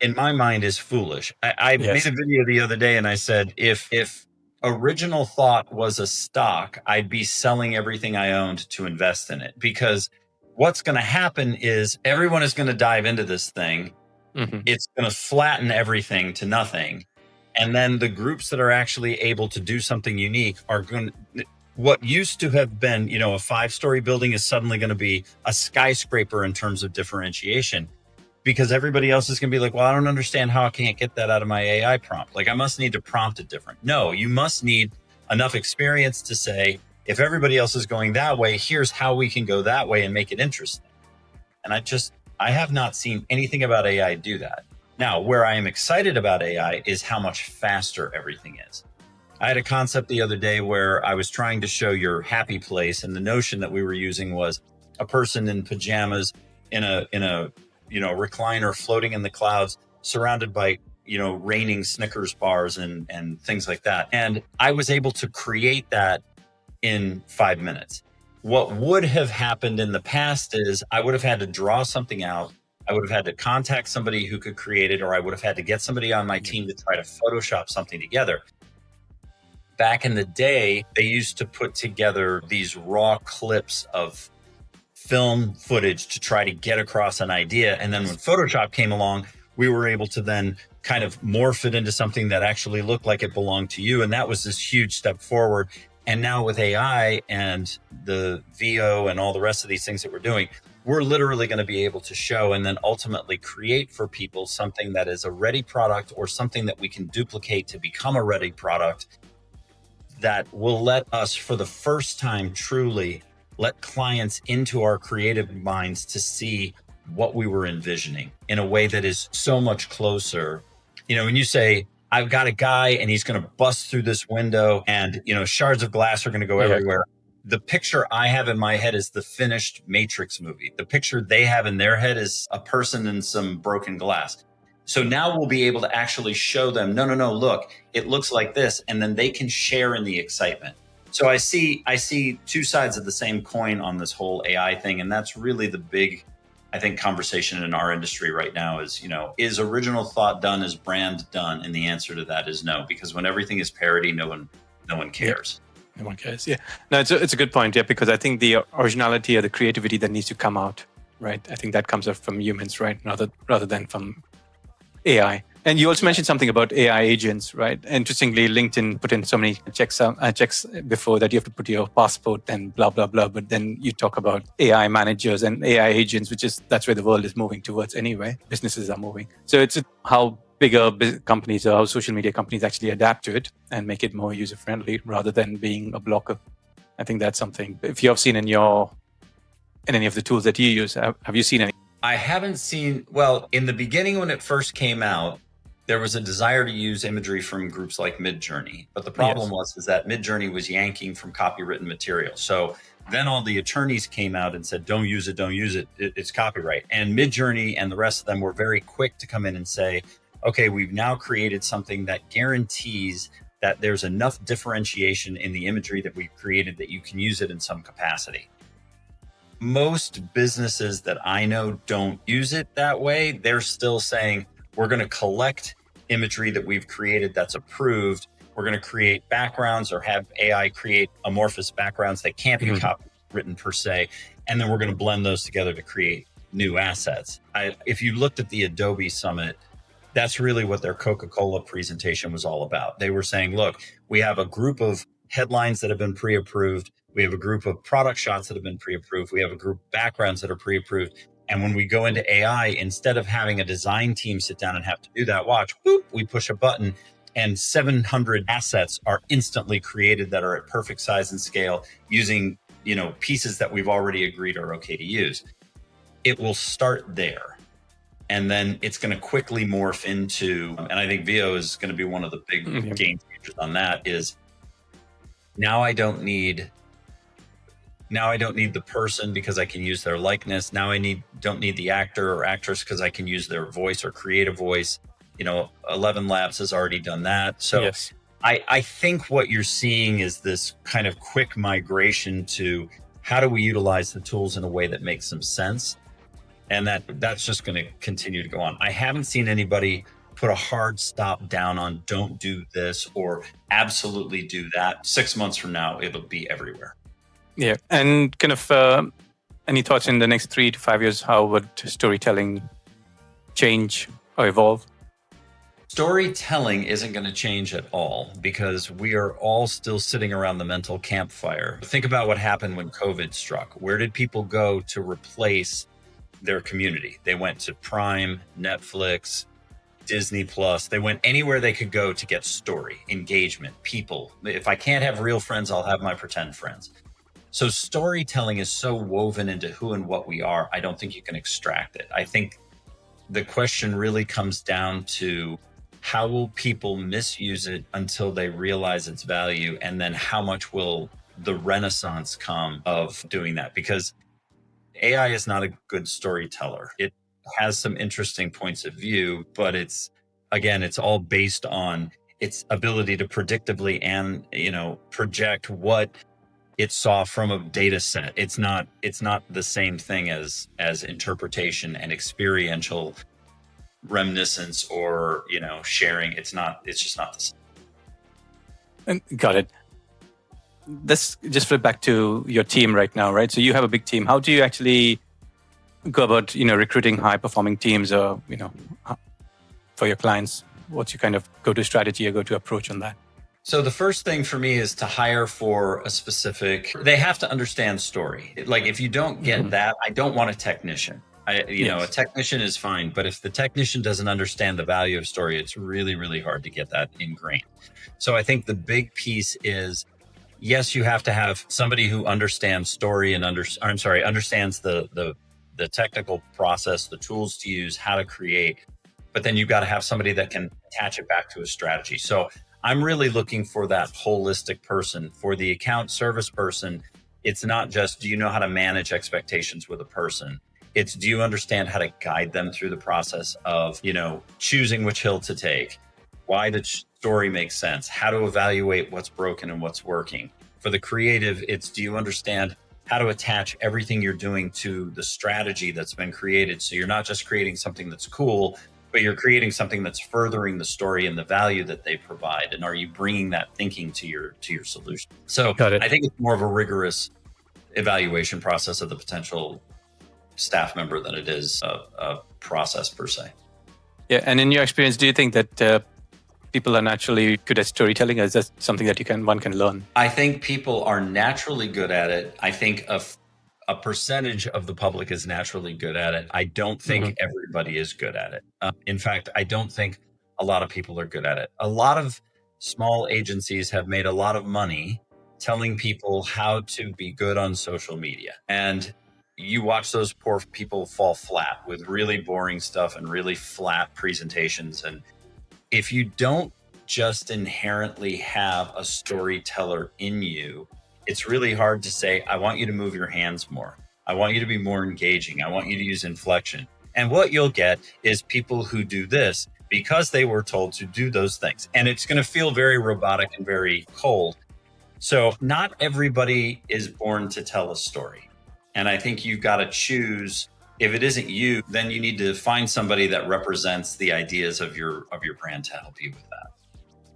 Speaker 1: in my mind, is foolish. I made a video the other day and I said, if original thought was a stock, I'd be selling everything I owned to invest in it, because what's going to happen is everyone is going to dive into this thing. It's going to flatten everything to nothing. And then the groups that are actually able to do something unique are going to, what used to have been, a 5-story building is suddenly going to be a skyscraper in terms of differentiation. because everybody else is going to be like, well, I don't understand how I can't get that out of my AI prompt. Like I must need to prompt it different. No, you must need enough experience to say, if everybody else is going that way, here's how we can go that way and make it interesting. And I have not seen anything about AI do that. Now, where I am excited about AI is how much faster everything is. I had a concept the other day where I was trying to show your happy place, and the notion that we were using was a person in pajamas in a recliner floating in the clouds, surrounded by raining Snickers bars and things like that. And I was able to create that in 5 minutes. What would have happened in the past is I would have had to draw something out. I would have had to contact somebody who could create it, or I would have had to get somebody on my team to try to Photoshop something together. Back in the day, they used to put together these raw clips of film footage to try to get across an idea. And then when Photoshop came along, we were able to then kind of morph it into something that actually looked like it belonged to you. And that was this huge step forward. And now with AI and the VO and all the rest of these things that we're doing, we're literally going to be able to show and then ultimately create for people something that is a ready product or something that we can duplicate to become a ready product that will let us, for the first time, truly let clients into our creative minds to see what we were envisioning in a way that is so much closer. When you say, I've got a guy and he's going to bust through this window and, shards of glass are going to go everywhere. The picture I have in my head is the finished Matrix movie. The picture they have in their head is a person in some broken glass. So now we'll be able to actually show them, no, look, it looks like this. And then they can share in the excitement. So I see two sides of the same coin on this whole AI thing. And that's really the big, I think, conversation in our industry right now is original thought done? Is brand done? And the answer to that is no, because when everything is parody, no one cares.
Speaker 3: No one cares. Yeah. No, it's a good point. Yeah, because I think the originality or the creativity that needs to come out, right? I think that comes up from humans, right? Rather than from AI. And you also mentioned something about AI agents, right? Interestingly, LinkedIn put in so many checks before that you have to put your passport and blah, blah, blah. But then you talk about AI managers and AI agents, that's where the world is moving towards anyway. Businesses are moving. So it's how bigger companies or how social media companies actually adapt to it and make it more user-friendly rather than being a blocker. I think that's something, if you have seen in any of the tools that you use, have you seen any?
Speaker 1: I haven't seen, well, in the beginning when it first came out, there was a desire to use imagery from groups like Midjourney. But the problem is that Midjourney was yanking from copywritten material. So then all the attorneys came out and said, don't use it, it's copyright. And Midjourney and the rest of them were very quick to come in and say, okay, we've now created something that guarantees that there's enough differentiation in the imagery that we've created that you can use it in some capacity. Most businesses that I know don't use it that way. They're still saying, we're going to collect imagery that we've created that's approved. We're going to create backgrounds or have AI create amorphous backgrounds that can't be copywritten per se. And then we're going to blend those together to create new assets. If you looked at the Adobe Summit, that's really what their Coca-Cola presentation was all about. They were saying, look, we have a group of headlines that have been pre-approved. We have a group of product shots that have been pre-approved. We have a group of backgrounds that are pre-approved. And when we go into AI, instead of having a design team sit down and have to do that, watch, boop, we push a button and 700 assets are instantly created that are at perfect size and scale using, pieces that we've already agreed are okay to use. It will start there. And then it's going to quickly morph into, and I think VO is going to be one of the big game changers on that, is now I don't need the person because I can use their likeness. Now I don't need the actor or actress because I can use their voice or create a voice. 11 Labs has already done that. So yes. I think what you're seeing is this kind of quick migration to how do we utilize the tools in a way that makes some sense? And that's just going to continue to go on. I haven't seen anybody put a hard stop down on don't do this or absolutely do that. 6 months from now, it'll be everywhere.
Speaker 3: Yeah. And kind of any thoughts in the next 3 to 5 years, how would storytelling change or evolve?
Speaker 1: Storytelling isn't going to change at all because we are all still sitting around the mental campfire. Think about what happened when COVID struck. Where did people go to replace their community. They went to Prime, Netflix, Disney Plus. They went anywhere they could go to get story, engagement, people. If I can't have real friends, I'll have my pretend friends. So storytelling is so woven into who and what we are. I don't think you can extract it. I think the question really comes down to how will people misuse it until they realize its value? And then how much will the renaissance come of doing that? Because AI is not a good storyteller. It has some interesting points of view, but it's all based on its ability to predictably and, project what it saw from a data set. It's not the same thing as interpretation and experiential reminiscence or, sharing. It's just not the same.
Speaker 3: Got it. Let's just flip back to your team right now, right? So you have a big team. How do you actually go about, recruiting high performing teams or, for your clients? What's your kind of go-to strategy or go-to approach on that?
Speaker 1: So the first thing for me is to hire for a specific, they have to understand story. Like if you don't get that, I don't want a technician. A technician is fine, but if the technician doesn't understand the value of story, it's really, really hard to get that ingrained. So I think the big piece is, yes, you have to have somebody who understands story and understands the technical process, the tools to use, how to create, but then you've got to have somebody that can attach it back to a strategy. So I'm really looking for that holistic person. For the account service person, it's not just, do you know how to manage expectations with a person? It's, do you understand how to guide them through the process of, choosing which hill to take? Why the story makes sense? How to evaluate what's broken and what's working? For the creative, it's, do you understand how to attach everything you're doing to the strategy that's been created? So you're not just creating something that's cool, but you're creating something that's furthering the story and the value that they provide. And are you bringing that thinking to your solution? So I think it's more of a rigorous evaluation process of the potential staff member than it is a process per se.
Speaker 3: Yeah. And in your experience, do you think that people are naturally good at storytelling, or is that something that one can learn?
Speaker 1: I think people are naturally good at it. I think a percentage of the public is naturally good at it. I don't think everybody is good at it. In fact, I don't think a lot of people are good at it. A lot of small agencies have made a lot of money telling people how to be good on social media. And you watch those poor people fall flat with really boring stuff and really flat presentations. And if you don't just inherently have a storyteller in you, it's really hard to say, I want you to move your hands more. I want you to be more engaging. I want you to use inflection. And what you'll get is people who do this because they were told to do those things. And it's going to feel very robotic and very cold. So not everybody is born to tell a story. And I think you've got to choose. If it isn't you, then you need to find somebody that represents the ideas of your brand to help you with that.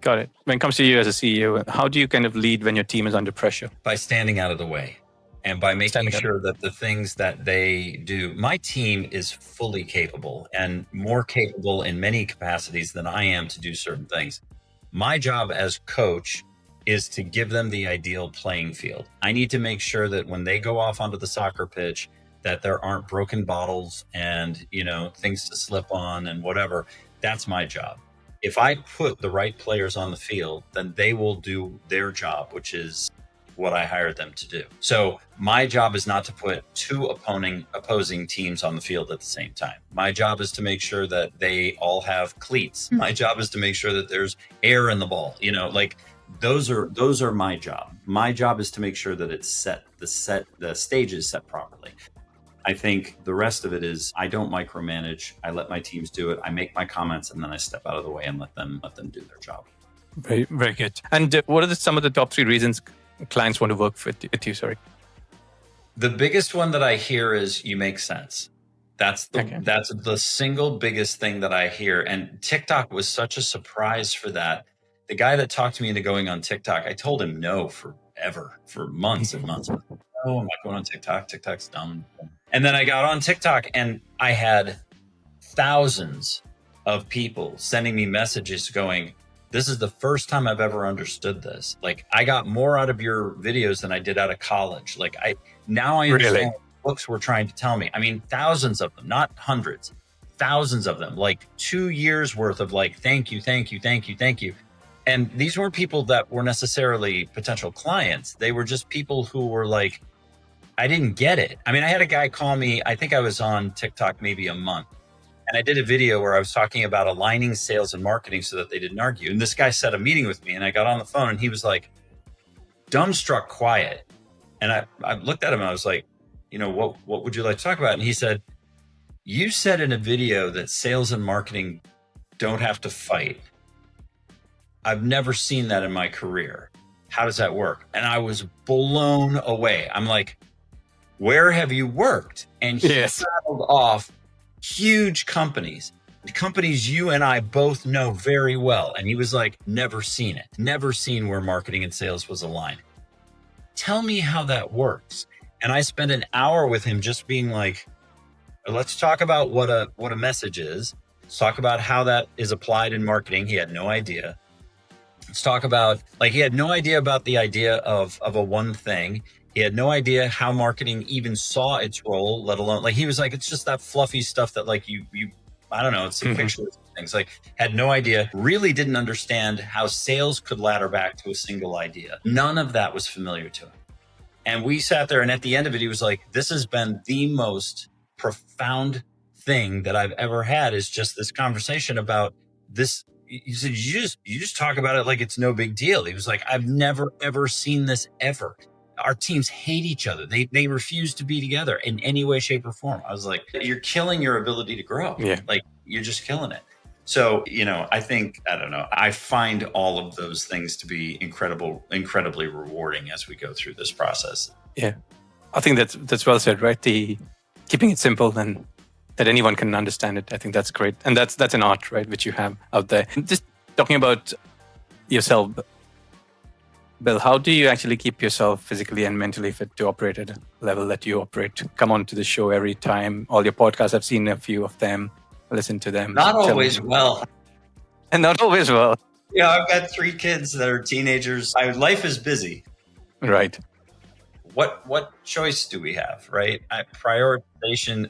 Speaker 3: Got it. When it comes to you as a CEO, how do you kind of lead when your team is under pressure?
Speaker 1: By standing out of the way and by making sure that the things that they do, my team is fully capable and more capable in many capacities than I am to do certain things. My job as coach is to give them the ideal playing field. I need to make sure that when they go off onto the soccer pitch, that there aren't broken bottles and, things to slip on and whatever. That's my job. If I put the right players on the field, then they will do their job, which is what I hired them to do. So my job is not to put two opposing teams on the field at the same time. My job is to make sure that they all have cleats. My job is to make sure that there's air in the ball. Those are my job. My job is to make sure that it's set, the stage is set properly. I think the rest of it is I don't micromanage. I let my teams do it. I make my comments and then I step out of the way and let them do their job.
Speaker 3: Very, very good. And what are some of the top 3 reasons clients want to work with you? Sorry.
Speaker 1: The biggest one that I hear is you make sense. That's the single biggest thing that I hear. And TikTok was such a surprise for that. The guy that talked me into going on TikTok, I told him no for months and months. Oh, I'm not going on TikTok. TikTok's dumb. And then I got on TikTok and I had thousands of people sending me messages going, this is the first time I've ever understood this. Like I got more out of your videos than I did out of college. Like now I understand books were trying to tell me. I mean, thousands of them, not hundreds, thousands of them, like 2 years worth of like, thank you, thank you, thank you, thank you. And these weren't people that were necessarily potential clients. They were just people who were like, I didn't get it. I mean, I had a guy call me, I think I was on TikTok maybe a month. And I did a video where I was talking about aligning sales and marketing so that they didn't argue. And this guy set a meeting with me and I got on the phone and he was like, dumbstruck quiet. And I looked at him and I was like, what would you like to talk about? And he said, you said in a video that sales and marketing don't have to fight. I've never seen that in my career. How does that work? And I was blown away. I'm like, where have you worked? And he rattled off huge companies you and I both know very well. And he was like, never seen it, never seen where marketing and sales was aligned. Tell me how that works. And I spent an hour with him just being like, let's talk about what a message is. Let's talk about how that is applied in marketing. He had no idea. Let's talk about, like, he had no idea about the idea of a one thing. He had no idea how marketing even saw its role, let alone, like, he was like, it's just that fluffy stuff that like you I don't know, it's some pictures and things. Like, had no idea, really didn't understand how sales could ladder back to a single idea. None of that was familiar to him. And we sat there and at the end of it, he was like, this has been the most profound thing that I've ever had, is just this conversation about this. He said, you just talk about it like it's no big deal. He was like, I've never, ever seen this ever. Our teams hate each other. They refuse to be together in any way, shape, or form. I was like, you're killing your ability to grow. Yeah. Like, you're just killing it. So, I think, I don't know, I find all of those things to be incredibly rewarding as we go through this process.
Speaker 3: Yeah. I think that's well said, right? The keeping it simple and that anyone can understand it. I think that's great. And that's an art, right, which you have out there. Just talking about yourself, Bill, how do you actually keep yourself physically and mentally fit to operate at a level that you operate? Come on to the show every time. All your podcasts, I've seen a few of them, listen to them.
Speaker 1: Not always well.
Speaker 3: And not always well.
Speaker 1: Yeah, I've got 3 kids that are teenagers. Life is busy.
Speaker 3: Right.
Speaker 1: What choice do we have, right? Prioritization,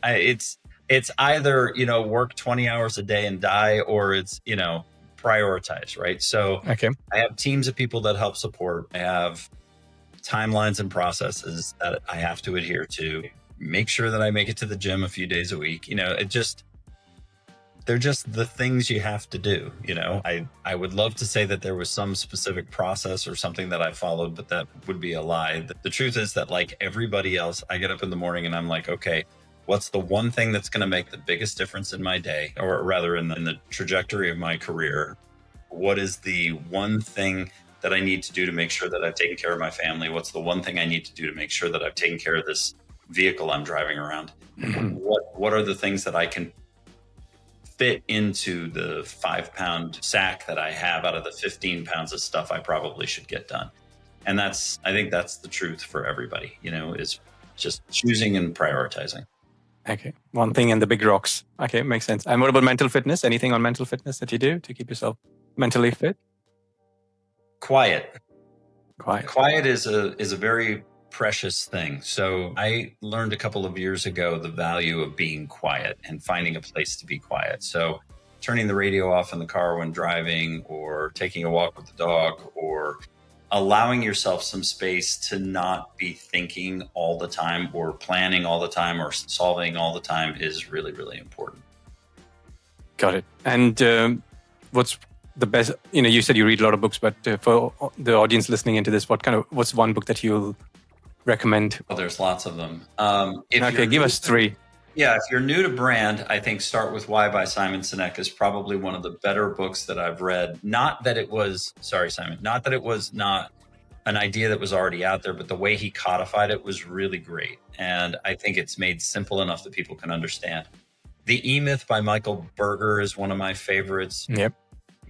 Speaker 1: it's either, work 20 hours a day and die, or it's, prioritize, right? So
Speaker 3: okay.
Speaker 1: I have teams of people that help support. I have timelines and processes that I have to adhere to, make sure that I make it to the gym a few days a week. They're just the things you have to do. I would love to say that there was some specific process or something that I followed, but that would be a lie. The truth is that, like everybody else, I get up in the morning and I'm like, okay, what's the one thing that's going to make the biggest difference in my day, or rather in the trajectory of my career? What is the one thing that I need to do to make sure that I've taken care of my family? What's the one thing I need to do to make sure that I've taken care of this vehicle I'm driving around? Mm-hmm. What are the things that I can fit into the 5-pound sack that I have out of the 15 pounds of stuff I probably should get done? And I think that's the truth for everybody, is just choosing and prioritizing.
Speaker 3: Okay. One thing and the big rocks. Okay. Makes sense. And what about mental fitness? Anything on mental fitness that you do to keep yourself mentally fit?
Speaker 1: Quiet is a very precious thing. So I learned a couple of years ago the value of being quiet and finding a place to be quiet. So turning the radio off in the car when driving, or taking a walk with the dog, or allowing yourself some space to not be thinking all the time, or planning all the time, or solving all the time is really, really important.
Speaker 3: Got it. And what's the best, you said you read a lot of books, but for the audience listening into this, what's one book that you'll recommend?
Speaker 1: Well, there's lots of them.
Speaker 3: Give us 3.
Speaker 1: Yeah, if you're new to brand, I think start with Why by Simon Sinek is probably one of the better books that I've read. Not that it was not an idea that was already out there, but the way he codified it was really great. And I think it's made simple enough that people can understand. The E-Myth by Michael Berger is one of my favorites.
Speaker 3: Yep.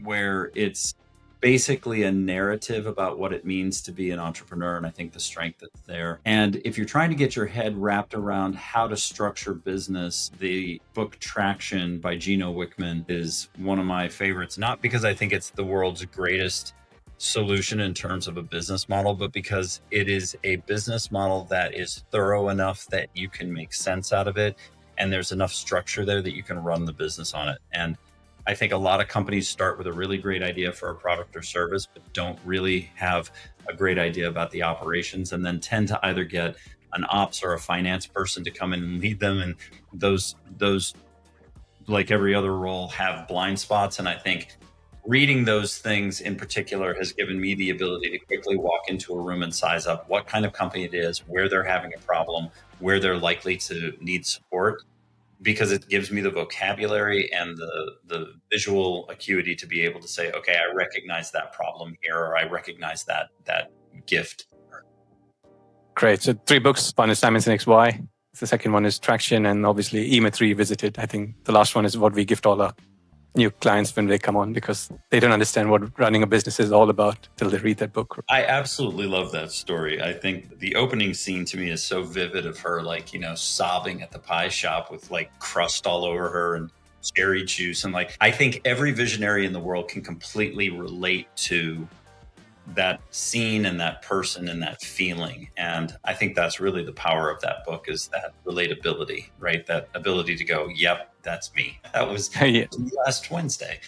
Speaker 1: Where it's basically a narrative about what it means to be an entrepreneur, and I think the strength that's there. And if you're trying to get your head wrapped around how to structure business, the book Traction by Gino Wickman is one of my favorites, not because I think it's the world's greatest solution in terms of a business model, but because it is a business model that is thorough enough that you can make sense out of it. And there's enough structure there that you can run the business on it. And I think a lot of companies start with a really great idea for a product or service, but don't really have a great idea about the operations, and then tend to either get an ops or a finance person to come in and lead them. And those, like every other role, have blind spots. And I think reading those things in particular has given me the ability to quickly walk into a room and size up what kind of company it is, where they're having a problem, where they're likely to need support, because it gives me the vocabulary and the visual acuity to be able to say, okay, I recognize that problem here, or I recognize that gift.
Speaker 3: Great. So 3 books. One is Simon Sinek's Why. The second one is Traction, and obviously EMA 3 Visited. I think the last one is what we gift all our new clients when they come on, because they don't understand what running a business is all about till they read that book.
Speaker 1: I absolutely love that story. I think the opening scene to me is so vivid, of her, like, sobbing at the pie shop with like crust all over her and cherry juice. And like, I think every visionary in the world can completely relate to that scene and that person and that feeling. And I think that's really the power of that book, is that relatability, right? That ability to go, yep, that's me. That was last Wednesday.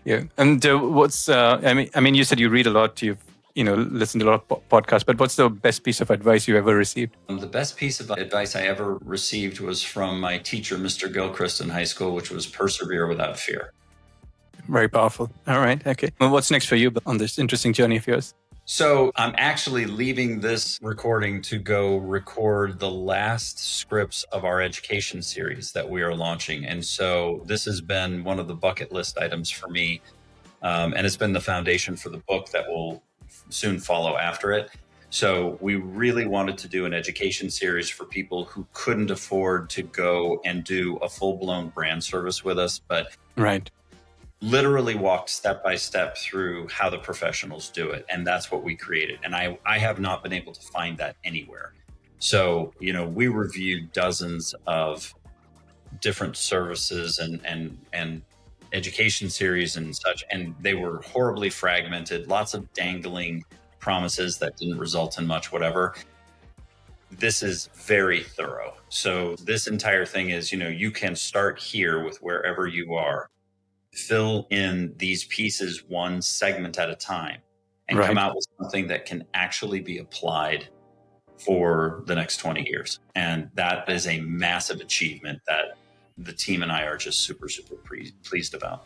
Speaker 3: Yeah. And what's, I mean, you said you read a lot, you've, listened to a lot of podcasts, but what's the best piece of advice you ever received?
Speaker 1: The best piece of advice I ever received was from my teacher, Mr. Gilchrist, in high school, which was persevere without fear.
Speaker 3: Very powerful. All right. Okay. Well, what's next for you on this interesting journey of yours?
Speaker 1: So I'm actually leaving this recording to go record the last scripts of our education series that we are launching. And so this has been one of the bucket list items for me. And it's been the foundation for the book that will soon follow after it. So we really wanted to do an education series for people who couldn't afford to go and do a full-blown brand service with us, but
Speaker 3: right.
Speaker 1: Literally walked step by step through how the professionals do it. And that's what we created. And I have not been able to find that anywhere. So, we reviewed dozens of different services and education series and such, and they were horribly fragmented, lots of dangling promises that didn't result in much, whatever. This is very thorough. So this entire thing is, you can start here with wherever you are, fill in these pieces one segment at a time, and come out with something that can actually be applied for the next 20 years. And that is a massive achievement that the team and I are just super, super pleased about.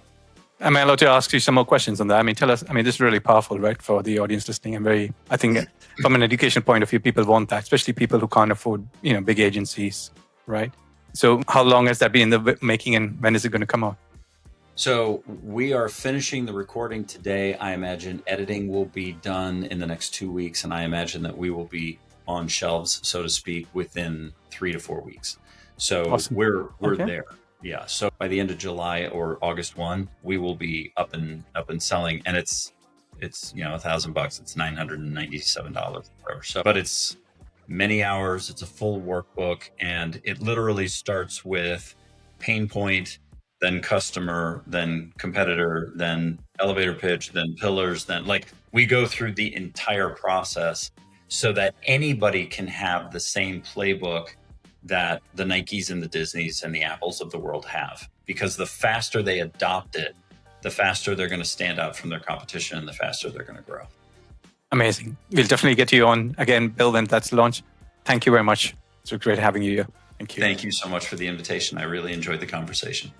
Speaker 3: Am I allowed to ask you some more questions on that? I mean, tell us, this is really powerful, right? For the audience listening. I think from an education point of view, people want that, especially people who can't afford, big agencies, right? So how long has that been in the making, and when is it going to come out?
Speaker 1: So we are finishing the recording today. I imagine editing will be done in the next 2 weeks. And I imagine that we will be on shelves, so to speak, within 3 to 4 weeks. So awesome. We're there. Yeah. So by the end of July or August 1, we will be up and selling. And it's $1,000. It's $997 or so. But it's many hours. It's a full workbook, and it literally starts with pain point, then customer, then competitor, then elevator pitch, then pillars, then we go through the entire process so that anybody can have the same playbook that the Nikes and the Disneys and the Apples of the world have. Because the faster they adopt it, the faster they're going to stand out from their competition, and the faster they're going to grow.
Speaker 3: Amazing. We'll definitely get you on again, Bill, when that's launched. Thank you very much. It's great having you here. Thank you.
Speaker 1: Thank you so much for the invitation. I really enjoyed the conversation.